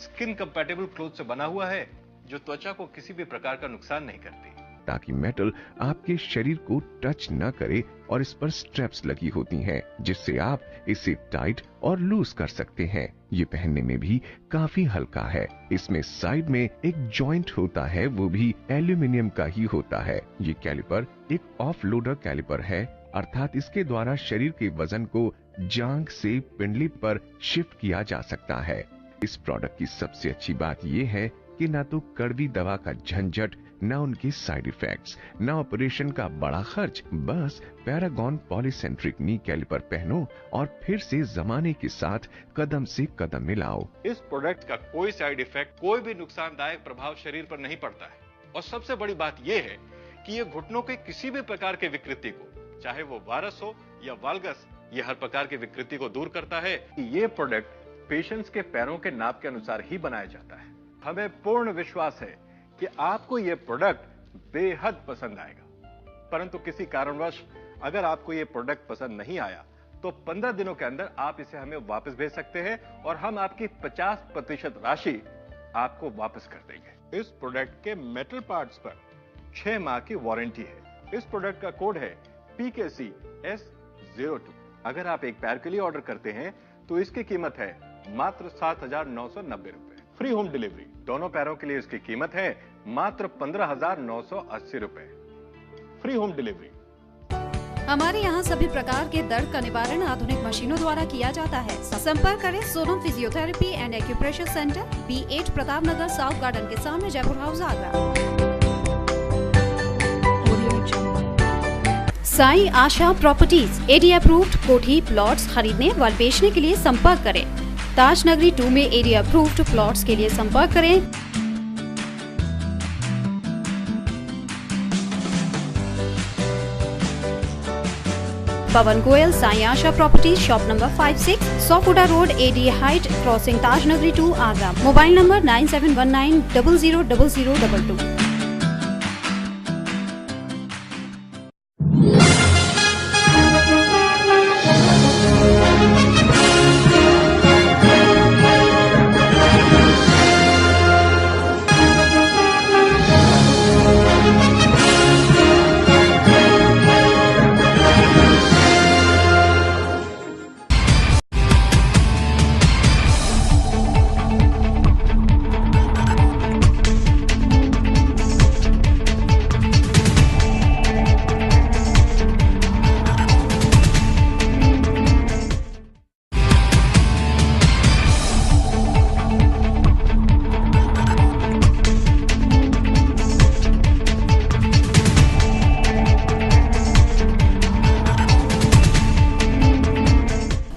स्किन कंपैटिबल क्लॉथ से बना हुआ है, जो त्वचा को किसी भी प्रकार का नुकसान नहीं करती, ताकि मेटल आपके शरीर को टच न करे। और इस पर स्ट्रैप्स लगी होती हैं, जिससे आप इसे टाइट और लूज कर सकते हैं। ये पहनने में भी काफी हल्का है। इसमें साइड में एक जॉइंट होता है, वो भी एल्यूमिनियम का ही होता है। ये कैलिपर एक ऑफ लोडर कैलिपर है, अर्थात इसके द्वारा शरीर के वजन को जांघ से पिंडली पर शिफ्ट किया जा सकता है। इस प्रोडक्ट की सबसे अच्छी बात यह है कि ना तो कड़वी दवा का झंझट, ना उनके साइड इफेक्ट्स, ना ऑपरेशन का बड़ा खर्च। बस पैरागॉन पॉलीसेंट्रिक नी कैलिपर पहनो और फिर से जमाने के साथ कदम से कदम मिलाओ। इस प्रोडक्ट का कोई साइड इफेक्ट, कोई भी नुकसानदायक प्रभाव शरीर पर नहीं पड़ता है। और सबसे बड़ी बात यह है कि ये घुटनों के किसी भी प्रकार के विकृति को, चाहे वो वायरस हो या वाल्गस, ये हर प्रकार की विकृति को दूर करता है। ये प्रोडक्ट पेशेंट्स के पैरों के नाप के अनुसार ही बनाया जाता है। हमें पूर्ण विश्वास है कि आपको ये प्रोडक्ट बेहद पसंद आएगा। परंतु किसी कारणवश अगर आपको ये प्रोडक्ट पसंद नहीं आया तो 15 दिनों के अंदर आप इसे हमें वापस भेज सकते हैं और हम आपकी 50% राशि आपको वापस कर देंगे। इस प्रोडक्ट के मेटल पार्ट्स पर 6 माह की वारंटी है। इस प्रोडक्ट का कोड है PKCS02। अगर आप एक पैर के लिए ऑर्डर करते हैं तो इसकी कीमत है मात्र 7,990 रुपए। Free home delivery. दोनों पैरों के लिए इसकी कीमत है मात्र 15,980 रुपए। Free home delivery. हमारे यहाँ सभी प्रकार के दर्द का निवारण आधुनिक मशीनों द्वारा किया जाता है। संपर्क करें Sonam physiotherapy and acupressure centre, B8 Pratap Nagar, south garden के सामने, Jaipur house, Agra. Sai Asha properties AD approved कोठी प्लॉट्स खरीदने व बेचने के लिए संपर्क करें। ताज नगरी 2 में AD अप्रूव्ड प्लॉट्स के लिए संपर्क करें। Pawan Goyal, Sai Asha properties, shop number 56, Saukuda road, AD height, crossing Taj Nagari 2, Agra. Mobile number 9719000022।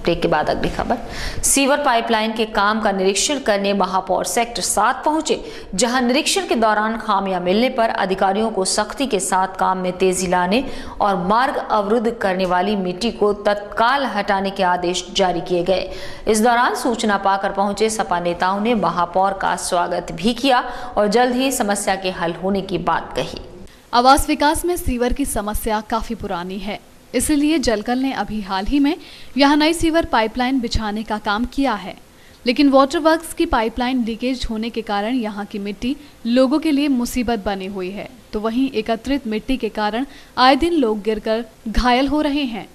Break के बाद अगली खबर। सीवर पाइपलाइन के काम का निरीक्षण करने महापौर सेक्टर 7 पहुंचे, जहां निरीक्षण के दौरान खामियां मिलने पर अधिकारियों को सख्ती के साथ काम में तेजी लाने और मार्ग अवरुद्ध करने वाली मिट्टी को तत्काल हटाने के आदेश जारी किए गए। इस दौरान सूचना पाकर पहुंचे सपा नेताओं ने महापौर का स्वागत भी किया और जल्द ही समस्या के हल होने की बात कही। आवास विकास में सीवर की समस्या काफी पुरानी है, इसलिए जलकल ने अभी हाल ही में यहां नई सीवर पाइपलाइन बिछाने का काम किया है, लेकिन वाटर वर्क्स की पाइपलाइन लीकेज होने के कारण यहां की मिट्टी लोगों के लिए मुसीबत बनी हुई है। तो वहीं एकत्रित मिट्टी के कारण आए दिन लोग गिरकर घायल हो रहे हैं।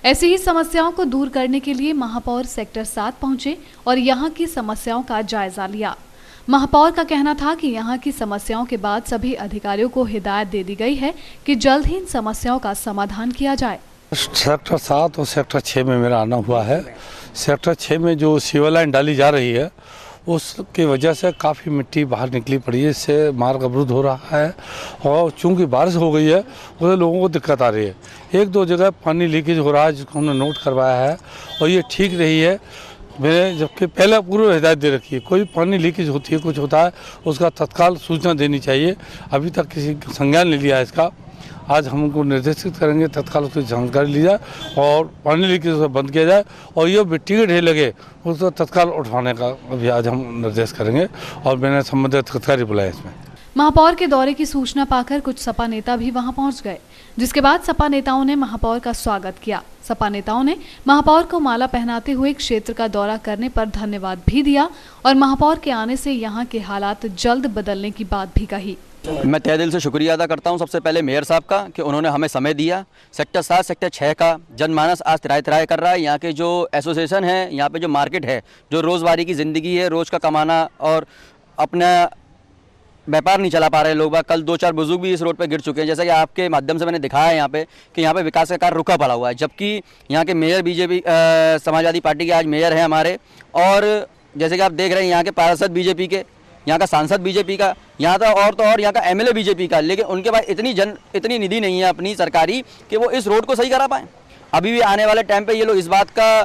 ऐसी ही समस्याओं को दूर करने के लिए महापौर सेक्टर 7 पहुंचे और यहां की समस्याओं का जायजा लिया। महापौर का कहना था कि यहां की समस्याओं के बाद सभी अधिकारियों को हिदायत दे दी गई है कि जल्द ही इन समस्याओं का समाधान किया जाए। सेक्टर 7 और सेक्टर 6 में मेरा आना हुआ है। सेक्टर 6 में जो सीवर लाइन डाली जा रही है उसकी वजह से काफ़ी मिट्टी बाहर निकली पड़ी है, इससे मार्ग अवरुद्ध हो रहा है और चूंकि बारिश हो गई है उससे लोगों को दिक्कत आ रही है। 1-2 जगह पानी लीकेज हो रहा है जिसको हमने नोट करवाया है और ये ठीक रही है। मैंने जबकि पहले पूर्व हिदायत दे रखी है, कोई पानी लीकेज होती है, कुछ होता है, उसका तत्काल सूचना देनी चाहिए। अभी तक किसी संज्ञान नहीं लिया इसका। आज हम उनको निर्देशित करेंगे तत्काल उसकी जानकारी ली जाए और पानी लीकेज उसे बंद किया जाए और ये मिट्टी के ढेर लगे उसको तत्काल उठवाने का अभी आज हम निर्देश करेंगे और मैंने संबंधित अधिकारी बुलाया इसमें। महापौर के दौरे की सूचना पाकर कुछ सपा नेता भी वहां पहुंच गए, जिसके बाद सपा नेताओं ने महापौर का स्वागत किया। सपा नेताओं ने महापौर को माला पहनाते हुए क्षेत्र का दौरा करने पर धन्यवाद भी दिया और महापौर के आने से यहां के हालात जल्द बदलने की बात भी कही। मैं तहे दिल से शुक्रिया अदा करता हूं सबसे पहले मेयर साहब का कि उन्होंने हमें समय दिया। सेक्टर 7 सेक्टर 6 का जनमानस आज तिराए कर रहा है। यहाँ के जो एसोसिएशन है, यहाँ पे जो मार्केट है, जो रोज़वारी की ज़िंदगी है, रोज़ का कमाना और अपना व्यापार नहीं चला पा रहे लोग। कल 2-4 बुजुर्ग भी इस रोड पे गिर चुके हैं। जैसा कि आपके माध्यम से मैंने दिखाया है यहाँ पे कि यहाँ पे विकास का कार्य रुका पड़ा हुआ है, जबकि यहाँ के मेयर बीजेपी समाजवादी पार्टी के आज मेयर हैं हमारे और जैसे कि आप देख रहे हैं यहाँ के पार्षद बीजेपी के, यहाँ का सांसद बीजेपी का, यहाँ तो और यहाँ का एमएलए बीजेपी का, लेकिन उनके पास इतनी निधि नहीं है अपनी सरकारी कि वो इस रोड को सही करा पाएँ। अभी भी आने वाले टाइम पे ये लोग इस बात का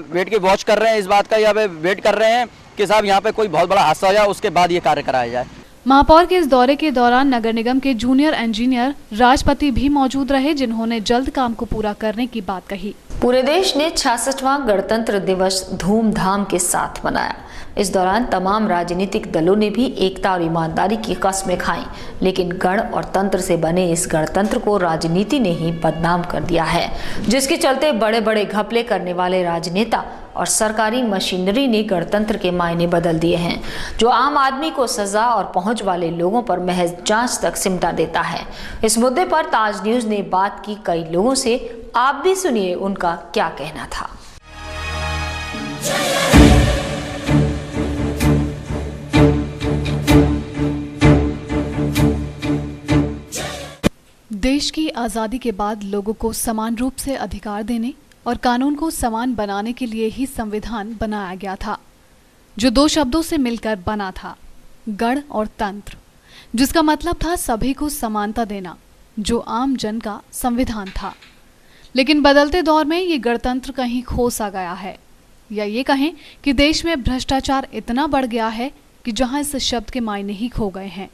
वेट के वॉच कर रहे हैं, इस बात का यहाँ पे वेट कर रहे हैं कि साहब यहाँ पे कोई बहुत बड़ा हादसा हो जाए, उसके बाद ये कार्य कराया जाए। महापौर के इस दौरे के दौरान नगर निगम के जूनियर इंजीनियर राजपति भी मौजूद रहे, जिन्होंने जल्द काम को पूरा करने की बात कही। पूरे देश ने 66वां गणतंत्र दिवस धूमधाम के साथ मनाया। इस दौरान तमाम राजनीतिक दलों ने भी एकता और ईमानदारी की कस्में खाईं, लेकिन गण और तंत्र से बने इस गणतंत्र को राजनीति ने ही बदनाम कर दिया है, जिसके चलते बड़े बड़े घपले करने वाले राजनेता और सरकारी मशीनरी ने गणतंत्र के मायने बदल दिए हैं, जो आम आदमी को सजा और पहुंच वाले लोगों पर महज जांच तक सिमटा देता है। इस मुद्दे पर ताज न्यूज ने बात की कई लोगों से, आप भी सुनिए उनका क्या कहना था। देश की आज़ादी के बाद लोगों को समान रूप से अधिकार देने और कानून को समान बनाने के लिए ही संविधान बनाया गया था, जो दो शब्दों से मिलकर बना था, गण और तंत्र, जिसका मतलब था सभी को समानता देना, जो आम जन का संविधान था। लेकिन बदलते दौर में ये गणतंत्र कहीं खो सा गया है, या ये कहें कि देश में भ्रष्टाचार इतना बढ़ गया है कि जहां इस शब्द के मायने ही खो गए हैं,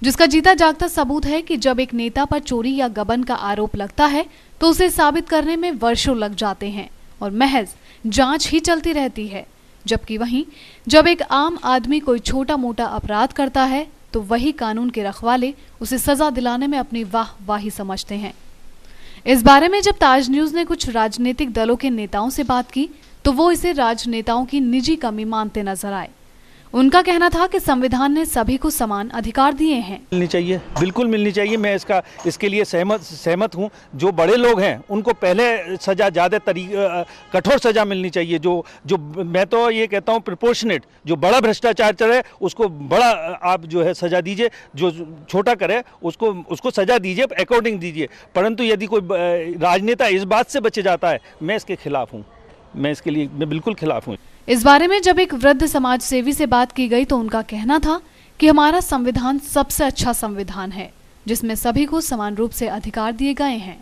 जिसका जीता जागता सबूत है कि जब एक नेता पर चोरी या गबन का आरोप लगता है तो उसे साबित करने में वर्षों लग जाते हैं और महज जांच ही चलती रहती है, जबकि वहीं जब एक आम आदमी कोई छोटा मोटा अपराध करता है तो वही कानून के रखवाले उसे सजा दिलाने में अपनी वाहवाही समझते हैं। इस बारे में जब ताज न्यूज ने कुछ राजनीतिक दलों के नेताओं से बात की तो वो इसे राजनेताओं की निजी कमी मानते नजर आए। उनका कहना था कि संविधान ने सभी को समान अधिकार दिए हैं। मिलनी चाहिए, बिल्कुल मिलनी चाहिए। मैं इसके लिए सहमत हूँ। जो बड़े लोग हैं उनको पहले सजा ज़्यादा कठोर सजा मिलनी चाहिए। जो मैं तो ये कहता हूँ प्रोपोर्शनेट, जो बड़ा भ्रष्टाचार करे उसको बड़ा आप जो है सजा दीजिए, जो छोटा करे उसको सजा दीजिए, अकॉर्डिंग दीजिए। परंतु यदि कोई राजनेता इस बात से बचे जाता है, मैं इसके खिलाफ हूँ, मैं बिल्कुल खिलाफ हूँ। इस बारे में जब एक वृद्ध समाज सेवी से बात की गई तो उनका कहना था कि हमारा संविधान सबसे अच्छा संविधान है, जिसमें सभी को समान रूप से अधिकार दिए गए हैं,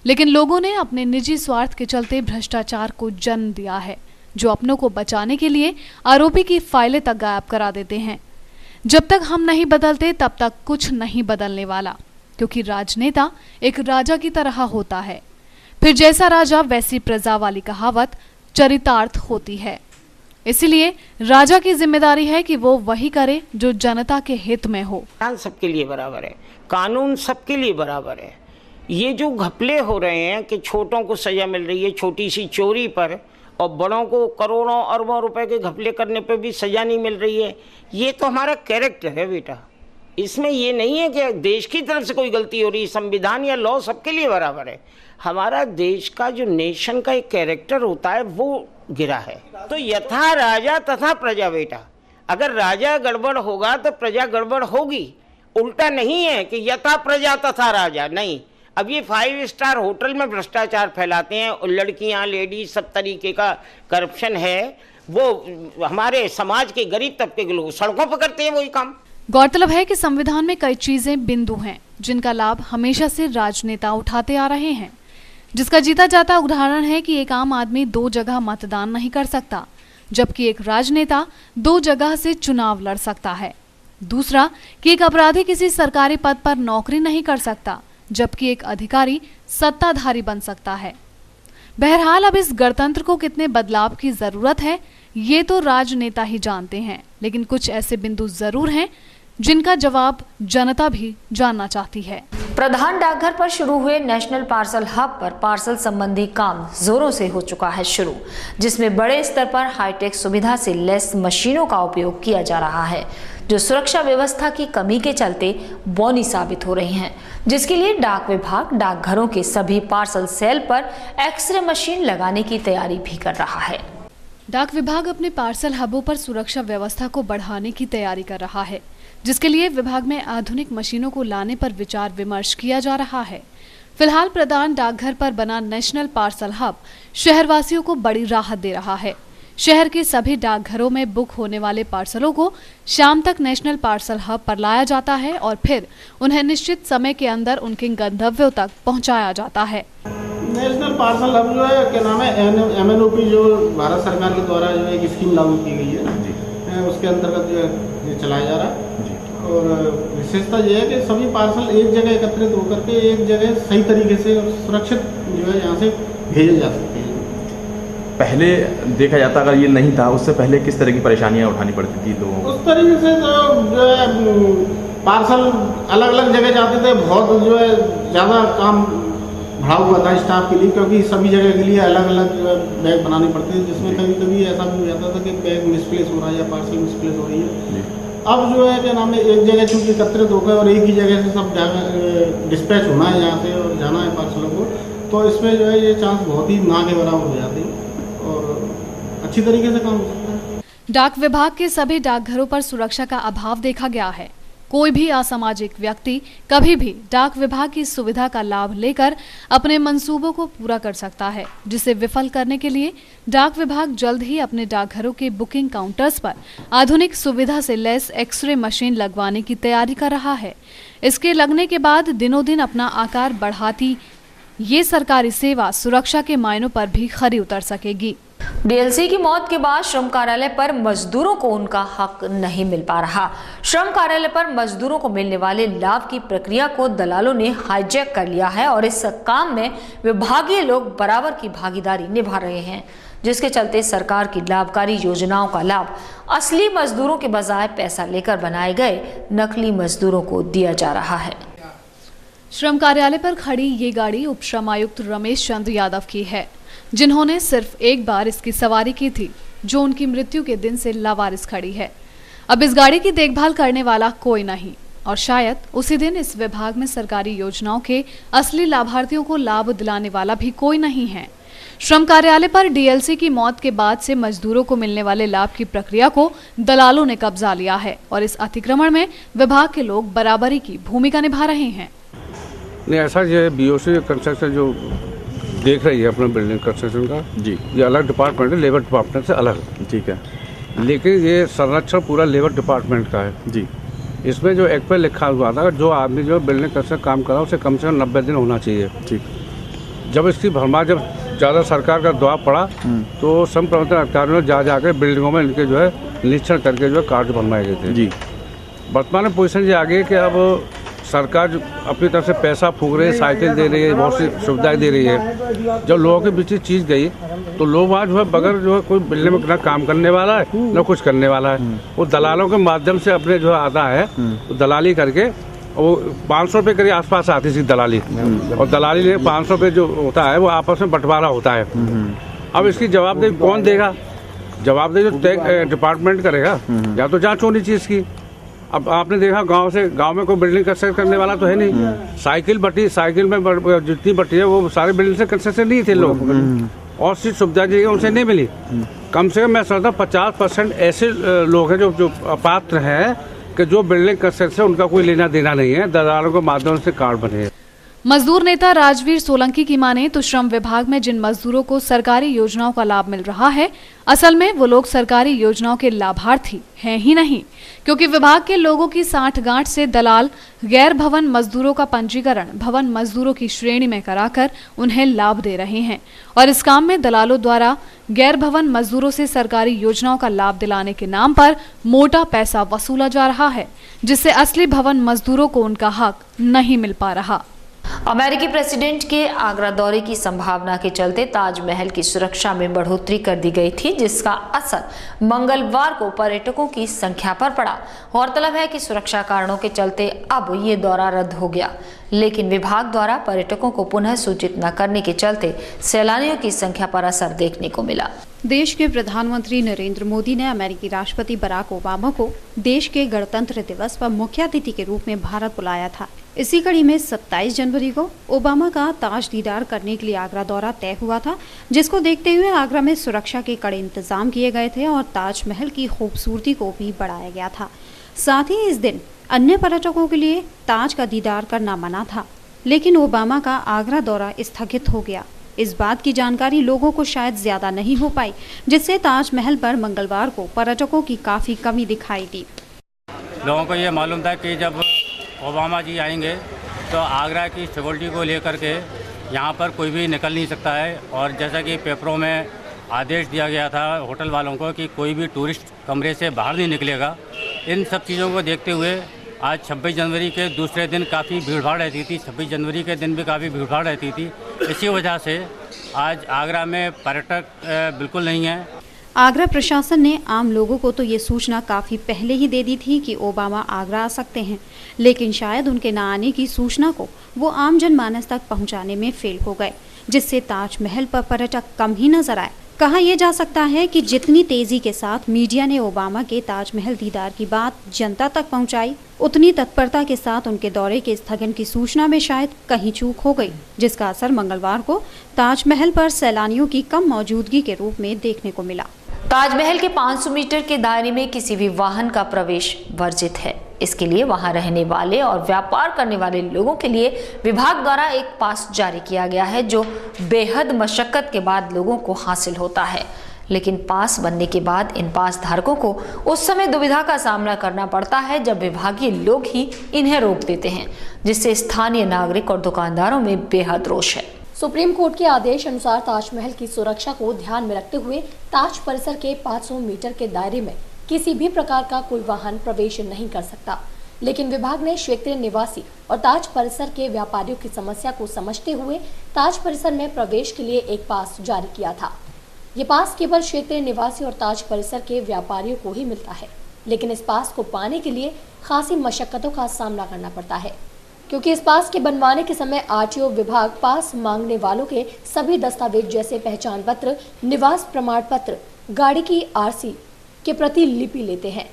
लेकिन लोगों ने अपने निजी स्वार्थ के चलते भ्रष्टाचार को जन्म दिया है, जो अपनों को बचाने के लिए आरोपी की फाइलें तक गायब करा देते हैं। जब तक हम नहीं बदलते तब तक कुछ नहीं बदलने वाला, क्योंकि राजनेता एक राजा की तरह होता है, फिर जैसा राजा वैसी प्रजा वाली कहावत चरितार्थ होती है। इसलिए राजा की जिम्मेदारी है कि वो वही करे जो जनता के हित में हो। सबके लिए बराबर है, कानून सबके लिए बराबर है। ये जो घपले हो रहे हैं कि छोटों को सजा मिल रही है छोटी सी चोरी पर और बड़ों को करोड़ों अरबों रुपए के घपले करने पर भी सजा नहीं मिल रही है, ये तो हमारा कैरेक्टर है बेटा। इसमें ये नहीं है कि देश की तरफ से कोई गलती हो रही है। संविधान या लॉ सबके लिए बराबर है। हमारा देश का जो नेशन का एक कैरेक्टर होता है वो गिरा है। तो यथा राजा तथा प्रजा बेटा, अगर राजा गड़बड़ होगा तो प्रजा गड़बड़ होगी। उल्टा नहीं है कि यथा प्रजा तथा राजा, नहीं। अब ये 5 स्टार होटल में भ्रष्टाचार फैलाते हैं और लड़कियां, लेडीज, सब तरीके का करप्शन है। वो हमारे समाज के गरीब तबके के लोग सड़कों पर करते हैं वही काम। गौरतलब है कि संविधान में कई चीजें बिंदु हैं जिनका लाभ हमेशा से राजनेता उठाते आ रहे हैं, जिसका जीता जाता उदाहरण है कि एक आम आदमी 2 जगह मतदान नहीं कर सकता, जबकि एक राजनेता 2 जगह से चुनाव लड़ सकता है। दूसरा कि एक अपराधी किसी सरकारी पद पर नौकरी नहीं कर सकता, जबकि एक अधिकारी सत्ताधारी बन सकता है। बहरहाल अब इस गणतंत्र को कितने बदलाव की जरूरत है ये तो राजनेता ही जानते हैं, लेकिन कुछ ऐसे बिंदु जरूर हैं जिनका जवाब जनता भी जानना चाहती है। प्रधान डाकघर पर शुरू हुए नेशनल पार्सल हब पर पार्सल संबंधी काम जोरों से हो चुका है शुरू, जिसमें बड़े स्तर पर हाईटेक सुविधा से लैस मशीनों का उपयोग किया जा रहा है, जो सुरक्षा व्यवस्था की कमी के चलते बौनी साबित हो रही हैं, जिसके लिए डाक विभाग डाकघरों के सभी पार्सल सेल पर एक्सरे मशीन लगाने की तैयारी भी कर रहा है। डाक विभाग अपने पार्सल हबों पर सुरक्षा व्यवस्था को बढ़ाने की तैयारी कर रहा है, जिसके लिए विभाग में आधुनिक मशीनों को लाने पर विचार विमर्श किया जा रहा है। फिलहाल प्रधान डाकघर पर बना नेशनल पार्सल हब शहरवासियों को बड़ी राहत दे रहा है, शहर के सभी डाकघरों में बुक होने वाले पार्सलों को शाम तक नेशनल पार्सल हब पर लाया जाता है और फिर उन्हें निश्चित समय के अंदर उनके गंतव्यों तक पहुंचाया जाता है। नेशनल पार्सल हब जो है क्या नाम है MNOP जो भारत सरकार के द्वारा जो एक स्कीम लागू की गई है उसके अंतर्गत जो है ये चलाया जा रहा है और विशेषता ये है कि सभी पार्सल एक जगह एकत्रित होकर के एक जगह सही तरीके से सुरक्षित जो है यहाँ से भेजे जा सकते हैं। पहले देखा जाता अगर ये नहीं था उससे पहले किस तरह की परेशानियाँ उठानी पड़ती थी लोगों को? उस तरीके से जो है पार्सल अलग अलग जगह जाते थे, बहुत जो है ज़्यादा काम बढ़ा हुआ था स्टाफ के लिए क्योंकि सभी जगह के लिए अलग अलग जो है बैग बनाने पड़ते थे जिसमें कभी कभी ऐसा भी हो जाता था कि बैग मिसप्लेस हो रहा है या पार्सल मिसप्लेस हो रही है। अब जो है क्या नाम है एक जगह चूँकि एकत्रित होकर और एक ही जगह से सब डिस्पैच होना है यहाँ से और जाना है पार्सलों को, तो इसमें जो है ये चांस बहुत ही ना के बराबर हो जाते हैं और अच्छी तरीके से काम हो सकता है। डाक विभाग के सभी डाकघरों पर सुरक्षा का अभाव देखा गया है। कोई भी असामाजिक व्यक्ति कभी भी डाक विभाग की सुविधा का लाभ लेकर अपने मंसूबों को पूरा कर सकता है, जिसे विफल करने के लिए डाक विभाग जल्द ही अपने डाकघरों के बुकिंग काउंटर्स पर आधुनिक सुविधा से लैस एक्सरे मशीन लगवाने की तैयारी कर रहा है। इसके लगने के बाद दिनों दिन अपना आकार बढ़ाती ये सरकारी सेवा सुरक्षा के मायनों पर भी खरी उतर सकेगी। डीएलसी की मौत के बाद श्रम कार्यालय पर मजदूरों को उनका हक नहीं मिल पा रहा। श्रम कार्यालय पर मजदूरों को मिलने वाले लाभ की प्रक्रिया को दलालों ने हाईजैक कर लिया है और इस काम में विभागीय लोग बराबर की भागीदारी निभा रहे हैं, जिसके चलते सरकार की लाभकारी योजनाओं का लाभ असली मजदूरों के बजाय पैसा लेकर बनाए गए नकली मजदूरों को दिया जा रहा है। श्रम कार्यालय पर खड़ी ये गाड़ी उप श्रम आयुक्त रमेश चंद्र यादव की है, जिन्होंने सिर्फ एक बार इसकी सवारी की थी, जो उनकी मृत्यु के दिन से लावारिस खड़ी है। अब इस गाड़ी की देखभाल करने वाला कोई नहीं और शायद उसी दिन इस विभाग में सरकारी योजनाओं के असली लाभार्थियों को लाभ दिलाने वाला भी कोई नहीं है। श्रम कार्यालय पर डीएलसी की मौत के बाद से मजदूरों को मिलने वाले लाभ की प्रक्रिया को दलालों ने कब्जा लिया है और इस अतिक्रमण में विभाग के लोग बराबरी की भूमिका निभा रहे हैं। नहीं, ऐसा ये बीओसी कंस्ट्रक्शन जो देख रही है अपना बिल्डिंग कंस्ट्रक्शन का जी, ये अलग डिपार्टमेंट है, लेबर डिपार्टमेंट से अलग, ठीक है, लेकिन ये संरक्षण पूरा लेबर डिपार्टमेंट का है जी। इसमें जो एक्ट पे लिखा हुआ था जो आदमी जो बिल्डिंग कंस्ट्रक्शन काम कर रहा है उसे कम से कम 90 दिन होना चाहिए, ठीक। जब इसकी भरमा जब ज़्यादा सरकार का दबाव पड़ा तो श्रम प्रबंधन अधिकारियों ने जाकर बिल्डिंगों में इनके जो है निरीक्षण करके जो है कार्ड बनवाए गए थे जी। वर्तमान में पोजीशन ये आ गई है कि अब सरकार अपनी तरफ से पैसा फूंक रही है, साइकिल दे रही है, बहुत सी सुविधाएं दे रही है। जब लोगों के बीच चीज़ गई तो लोग आज जो है बगैर जो है कोई बिल्डिंग में ना काम करने वाला है ना कुछ करने वाला है, वो दलालों के माध्यम से अपने जो है आता है तो दलाली करके वो 500 रुपये के आसपास आती थी दलाली, और दलाली ले 500 रुपये जो होता है वो आपस में बंटवारा होता है। अब इसकी जवाबदेही कौन देगा? जवाबदेही जो डिपार्टमेंट करेगा, या तो जाँच होनी चाहिए इसकी। अब आपने देखा गांव में कोई बिल्डिंग कंस्ट्रक्ट करने वाला तो है नहीं, साइकिल बटी, साइकिल में जितनी बटी है वो सारे बिल्डिंग से कंस्ट्रक्शन नहीं थे लोग, और सी सुविधा जी उनसे नहीं मिली। कम से कम मैं समझता 50% ऐसे लोग हैं जो अपात्र हैं कि जो बिल्डिंग कंस्ट्रक्शन उनका कोई लेना देना नहीं है, दलालों के माध्यम से कार्ड बने हैं। मजदूर नेता राजवीर सोलंकी की माने तो श्रम विभाग में जिन मजदूरों को सरकारी योजनाओं का लाभ मिल रहा है, असल में वो लोग सरकारी योजनाओं के लाभार्थी हैं ही नहीं, क्योंकि विभाग के लोगों की साठगांठ से दलाल गैर भवन मजदूरों का पंजीकरण भवन मजदूरों की श्रेणी में कराकर उन्हें लाभ दे रहे हैं और इस काम में दलालों द्वारा गैर भवन मजदूरों से सरकारी योजनाओं का लाभ दिलाने के नाम पर मोटा पैसा वसूला जा रहा है, जिससे असली भवन मजदूरों को उनका हक नहीं मिल पा रहा। अमेरिकी प्रेसिडेंट के आगरा दौरे की संभावना के चलते ताजमहल की सुरक्षा में बढ़ोतरी कर दी गई थी, जिसका असर मंगलवार को पर्यटकों की संख्या पर पड़ा। गौरतलब है कि सुरक्षा कारणों के चलते अब ये दौरा रद्द हो गया, लेकिन विभाग द्वारा पर्यटकों को पुनः सूचित न करने के चलते सैलानियों की संख्या पर असर देखने को मिला। देश के प्रधानमंत्री नरेंद्र मोदी ने अमेरिकी राष्ट्रपति बराक ओबामा को देश के गणतंत्र दिवस पर मुख्य अतिथि के रूप में भारत बुलाया था। इसी कड़ी में 27 जनवरी को ओबामा का ताज दीदार करने के लिए आगरा दौरा तय हुआ था, जिसको देखते हुए आगरा में सुरक्षा के कड़े इंतजाम किए गए थे और ताजमहल की खूबसूरती को भी बढ़ाया गया था। साथ ही इस दिन अन्य पर्यटकों के लिए ताज का दीदार करना मना था, लेकिन ओबामा का आगरा दौरा स्थगित हो गया। इस बात की जानकारी लोगों को शायद ज्यादा नहीं हो पाई, जिससे ताजमहल पर मंगलवार को पर्यटकों की काफी कमी दिखाई दी। लोगों को ये मालूम था कि जब ओबामा जी आएंगे तो आगरा की सिक्योरिटी को लेकर के यहाँ पर कोई भी निकल नहीं सकता है, और जैसा कि पेपरों में आदेश दिया गया था होटल वालों को कि कोई भी टूरिस्ट कमरे से बाहर नहीं निकलेगा। इन सब चीज़ों को देखते हुए आज 26 जनवरी के दूसरे दिन काफ़ी भीड़भाड़ रहती थी, 26 जनवरी के दिन भी काफ़ी भीड़भाड़ रहती थी। इसी वजह से आज आगरा में पर्यटक बिल्कुल नहीं है। आगरा प्रशासन ने आम लोगों को तो ये सूचना काफ़ी पहले ही दे दी थी कि ओबामा आगरा आ सकते हैं, लेकिन शायद उनके न आने की सूचना को वो आम जनमानस तक पहुंचाने में फेल हो गए, जिससे ताजमहल पर पर्यटक कम ही नजर आए। कहा यह जा सकता है कि जितनी तेजी के साथ मीडिया ने ओबामा के ताजमहल दीदार की बात जनता तक पहुंचाई, उतनी तत्परता के साथ उनके दौरे के स्थगन की सूचना में शायद कहीं चूक हो गई, जिसका असर मंगलवार को ताजमहल पर सैलानियों की कम मौजूदगी के रूप में देखने को मिला। ताजमहल के 500 मीटर के दायरे में किसी भी वाहन का प्रवेश वर्जित है। इसके लिए वहां रहने वाले और व्यापार करने वाले लोगों के लिए विभाग द्वारा एक पास जारी किया गया है, जो बेहद मशक्कत के बाद लोगों को हासिल होता है। लेकिन पास बनने के बाद इन पास धारकों को उस समय दुविधा का सामना करना पड़ता है जब विभागीय लोग ही इन्हें रोक देते हैं, जिससे स्थानीय नागरिक और दुकानदारों में बेहद रोष है। सुप्रीम कोर्ट के आदेश अनुसार ताजमहल की सुरक्षा को ध्यान में रखते हुए ताज परिसर के 500 मीटर के दायरे में किसी भी प्रकार का कोई वाहन प्रवेश नहीं कर सकता, लेकिन विभाग ने क्षेत्रीय निवासी और ताज परिसर के व्यापारियों की समस्या को समझते हुए ताज परिसर में प्रवेश के लिए एक पास जारी किया था। ये पास केवल क्षेत्रीय निवासी और ताज परिसर के व्यापारियों को ही मिलता है, लेकिन इस पास को पाने के लिए खासी मशक्कतों का सामना करना पड़ता है, क्योंकि इस पास के बनवाने के समय आरटीओ विभाग पास मांगने वालों के सभी दस्तावेज जैसे पहचान पत्र, निवास प्रमाण पत्र, गाड़ी की आरसी के प्रति लिपि लेते हैं।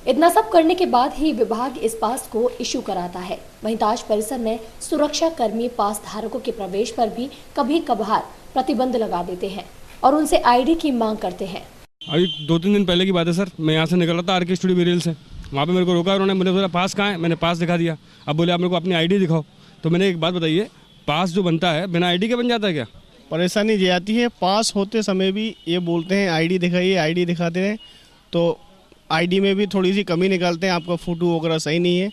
इतना सब करने के बाद ही विभाग इस पास को इशू कराता है। वहीं ताज परिसर में सुरक्षा कर्मी पास धारकों के प्रवेश पर भी कभी कभार प्रतिबंध लगा देते हैं और उनसे आईडी की मांग करते हैं। अभी 2-3 दिन पहले की बात है सर, मैं यहाँ से निकल रहा था आर के स्टूडियो बेरियल से, वहाँ पे मेरे को रोका, उन्होंने मुझे बोला पास कहाँ है, मैंने पास दिखा दिया। अब बोले आप मेरे को अपनी आईडी दिखाओ, तो मैंने एक बात बताइए, पास जो बनता है बिना आईडी के बन जाता है क्या? परेशानी ये आती है, पास होते समय भी ये बोलते हैं आईडी दिखाइए, आईडी दिखाते हैं, तो आईडी में भी थोड़ी सी कमी निकालते हैं, आपका फोटो वगैरह सही नहीं है,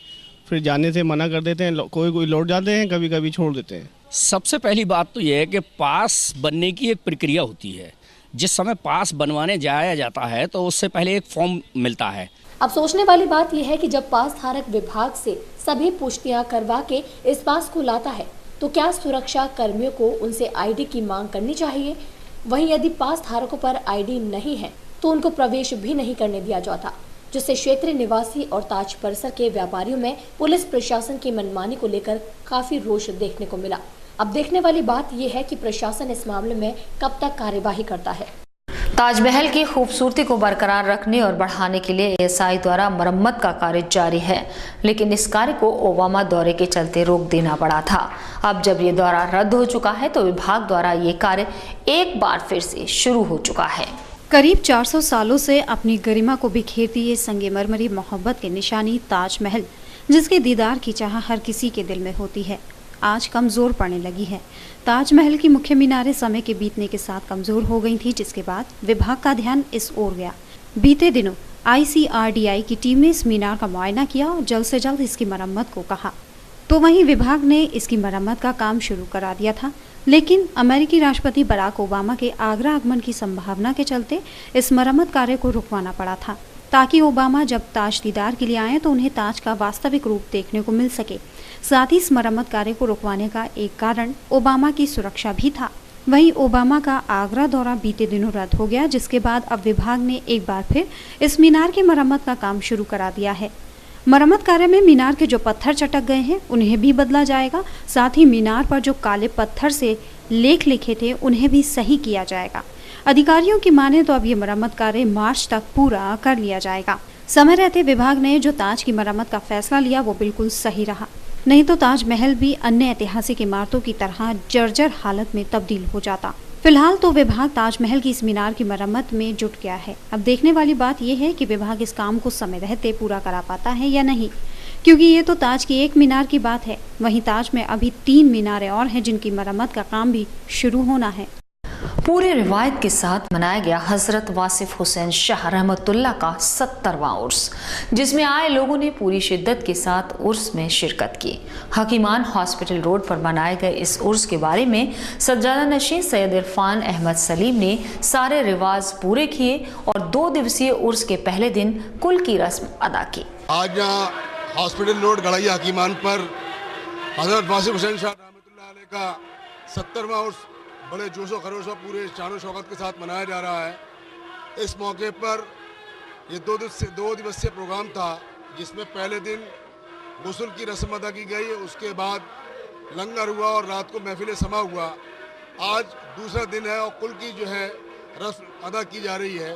फिर जाने से मना कर देते हैं, कोई लौट जाते हैं, कभी कभी छोड़ देते हैं। सबसे पहली बात तो ये है कि पास बनने की एक प्रक्रिया होती है। जिस समय पास बनवाने जाया जाता है तो उससे पहले एक फॉर्म मिलता है। अब सोचने वाली बात यह है कि जब पास धारक विभाग से सभी पुष्टियां करवा के इस पास को लाता है, तो क्या सुरक्षा कर्मियों को उनसे आईडी की मांग करनी चाहिए? वहीं यदि पास धारकों पर आईडी नहीं है तो उनको प्रवेश भी नहीं करने दिया जाता, जिससे क्षेत्रीय निवासी और ताज परिसर के व्यापारियों में पुलिस प्रशासन की मनमानी को लेकर काफी रोष देखने को मिला। अब देखने वाली बात यह है कि प्रशासन इस मामले में कब तक कार्यवाही करता है। ताजमहल की खूबसूरती को बरकरार रखने और बढ़ाने के लिए एएसआई द्वारा मरम्मत का कार्य जारी है, लेकिन इस कार्य को ओबामा दौरे के चलते रोक देना पड़ा था। अब जब ये दौरा रद्द हो चुका है तो विभाग द्वारा ये कार्य एक बार फिर से शुरू हो चुका है। करीब 400 सालों से अपनी गरिमा को बिखेरती ये संगमरमरी मोहब्बत की निशानी ताजमहल, जिसके दीदार की चाह हर किसी के दिल में होती है, आज कमज़ोर पड़ने लगी है। ताजमहल की मुख्य मीनारें समय के बीतने के साथ कमज़ोर हो गई थी, जिसके बाद विभाग का ध्यान इस ओर गया। बीते दिनों ICRDI की टीम ने इस मीनार का मुआयना किया और जल्द से जल्द इसकी मरम्मत को कहा, तो वहीं विभाग ने इसकी मरम्मत का काम शुरू करा दिया था। लेकिन अमेरिकी राष्ट्रपति बराक ओबामा के आगरा आगमन की संभावना के चलते इस मरम्मत कार्य को रुकवाना पड़ा था, ताकि ओबामा जब ताज दीदार के लिए आए तो उन्हें ताज का वास्तविक रूप देखने को मिल सके। साथ ही इस मरम्मत कार्य को रुकवाने का एक कारण ओबामा की सुरक्षा भी था। वहीं ओबामा का आगरा दौरा बीते दिनों रद्द हो गया, जिसके बाद अब विभाग ने एक बार फिर इस मीनार की मरम्मत का काम शुरू करा दिया है। मरम्मत कार्य में मीनार के जो पत्थर चटक गए हैं उन्हें भी बदला जाएगा, साथ ही मीनार पर जो काले पत्थर से लेख लिखे थे उन्हें भी सही किया जाएगा। अधिकारियों की माने तो अब ये मरम्मत कार्य मार्च तक पूरा कर लिया जाएगा। समय रहते विभाग ने जो ताज की मरम्मत का फैसला लिया वो बिल्कुल सही रहा, नहीं तो ताजमहल भी अन्य ऐतिहासिक इमारतों की तरह जर्जर हालत में तब्दील हो जाता। फिलहाल तो विभाग ताजमहल की इस मीनार की मरम्मत में जुट गया है। अब देखने वाली बात यह है कि विभाग इस काम को समय रहते पूरा करा पाता है या नहीं, क्योंकि ये तो ताज की एक मीनार की बात है, वहीं ताज में अभी 3 मीनारें और हैं जिनकी मरम्मत का काम भी शुरू होना है। पूरे रिवायत के साथ मनाया गया हजरत वासिफ हुसैन शाह रहमतुल्लाह का 70वां उर्स, जिसमें आए लोगों ने पूरी शिद्दत के साथ उर्स में शिरकत की। हकीमान हॉस्पिटल रोड पर बनाए गए इस उर्स के बारे में सज्जादा नशीं सैयद इरफान अहमद सलीम ने सारे रिवाज पूरे किए और 2 दिवसीय उर्स के पहले दिन कुल की रस्म अदा की। आज यहाँ हॉस्पिटल रोड गड़ैया हकीमान पर हजरत वासिफ हुसैन शाह रहमतुल्लाह अलैह का 70वां उर्स बड़े जोशो खरोशो पूरे शान शौकत के साथ मनाया जा रहा है। इस मौके पर ये 2 दिवसीय प्रोग्राम था, जिसमें पहले दिन गुस्ल की रस्म अदा की गई, उसके बाद लंगर हुआ और रात को महफिल समा हुआ। आज दूसरा दिन है और कुल की जो है रस्म अदा की जा रही है।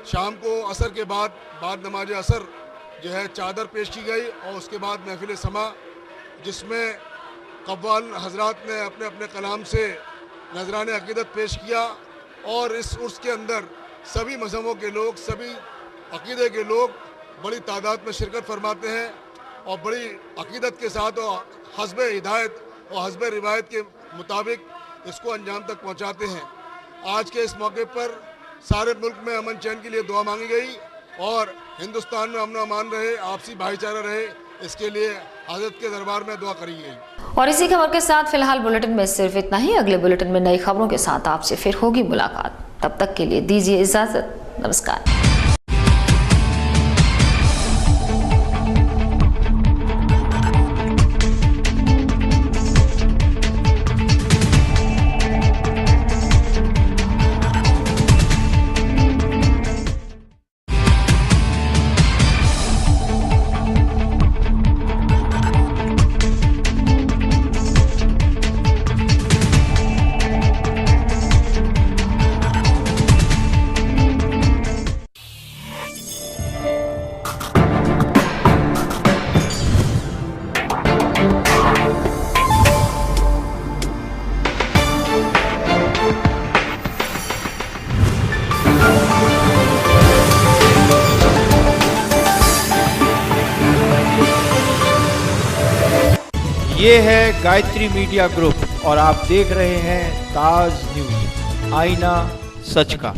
शाम को असर के बाद नमाज असर जो है चादर पेश की गई और उसके बाद महफिल समा, जिसमें कव्वाल हजरात ने अपने अपने कलाम से नजराने अकीदत पेश किया और इस उर्स के अंदर सभी मजहबों के लोग, सभी अकीदे के लोग बड़ी तादाद में शिरकत फरमाते हैं और बड़ी अकीदत के साथ और हस्ब हिदायत और हस्ब रिवायत के मुताबिक इसको अंजाम तक पहुंचाते हैं। आज के इस मौके पर सारे मुल्क में अमन चैन के लिए दुआ मांगी गई और हिंदुस्तान में अमन अमान रहे, आपसी भाईचारा रहे, इसके लिए हजरत के दरबार में दुआ करी गई। और इसी खबर के साथ फिलहाल बुलेटिन में सिर्फ इतना ही। अगले बुलेटिन में नई खबरों के साथ आपसे फिर होगी मुलाकात। तब तक के लिए दीजिए इजाजत। नमस्कार। ये है गायत्री मीडिया ग्रुप और आप देख रहे हैं ताज न्यूज, आईना सच का।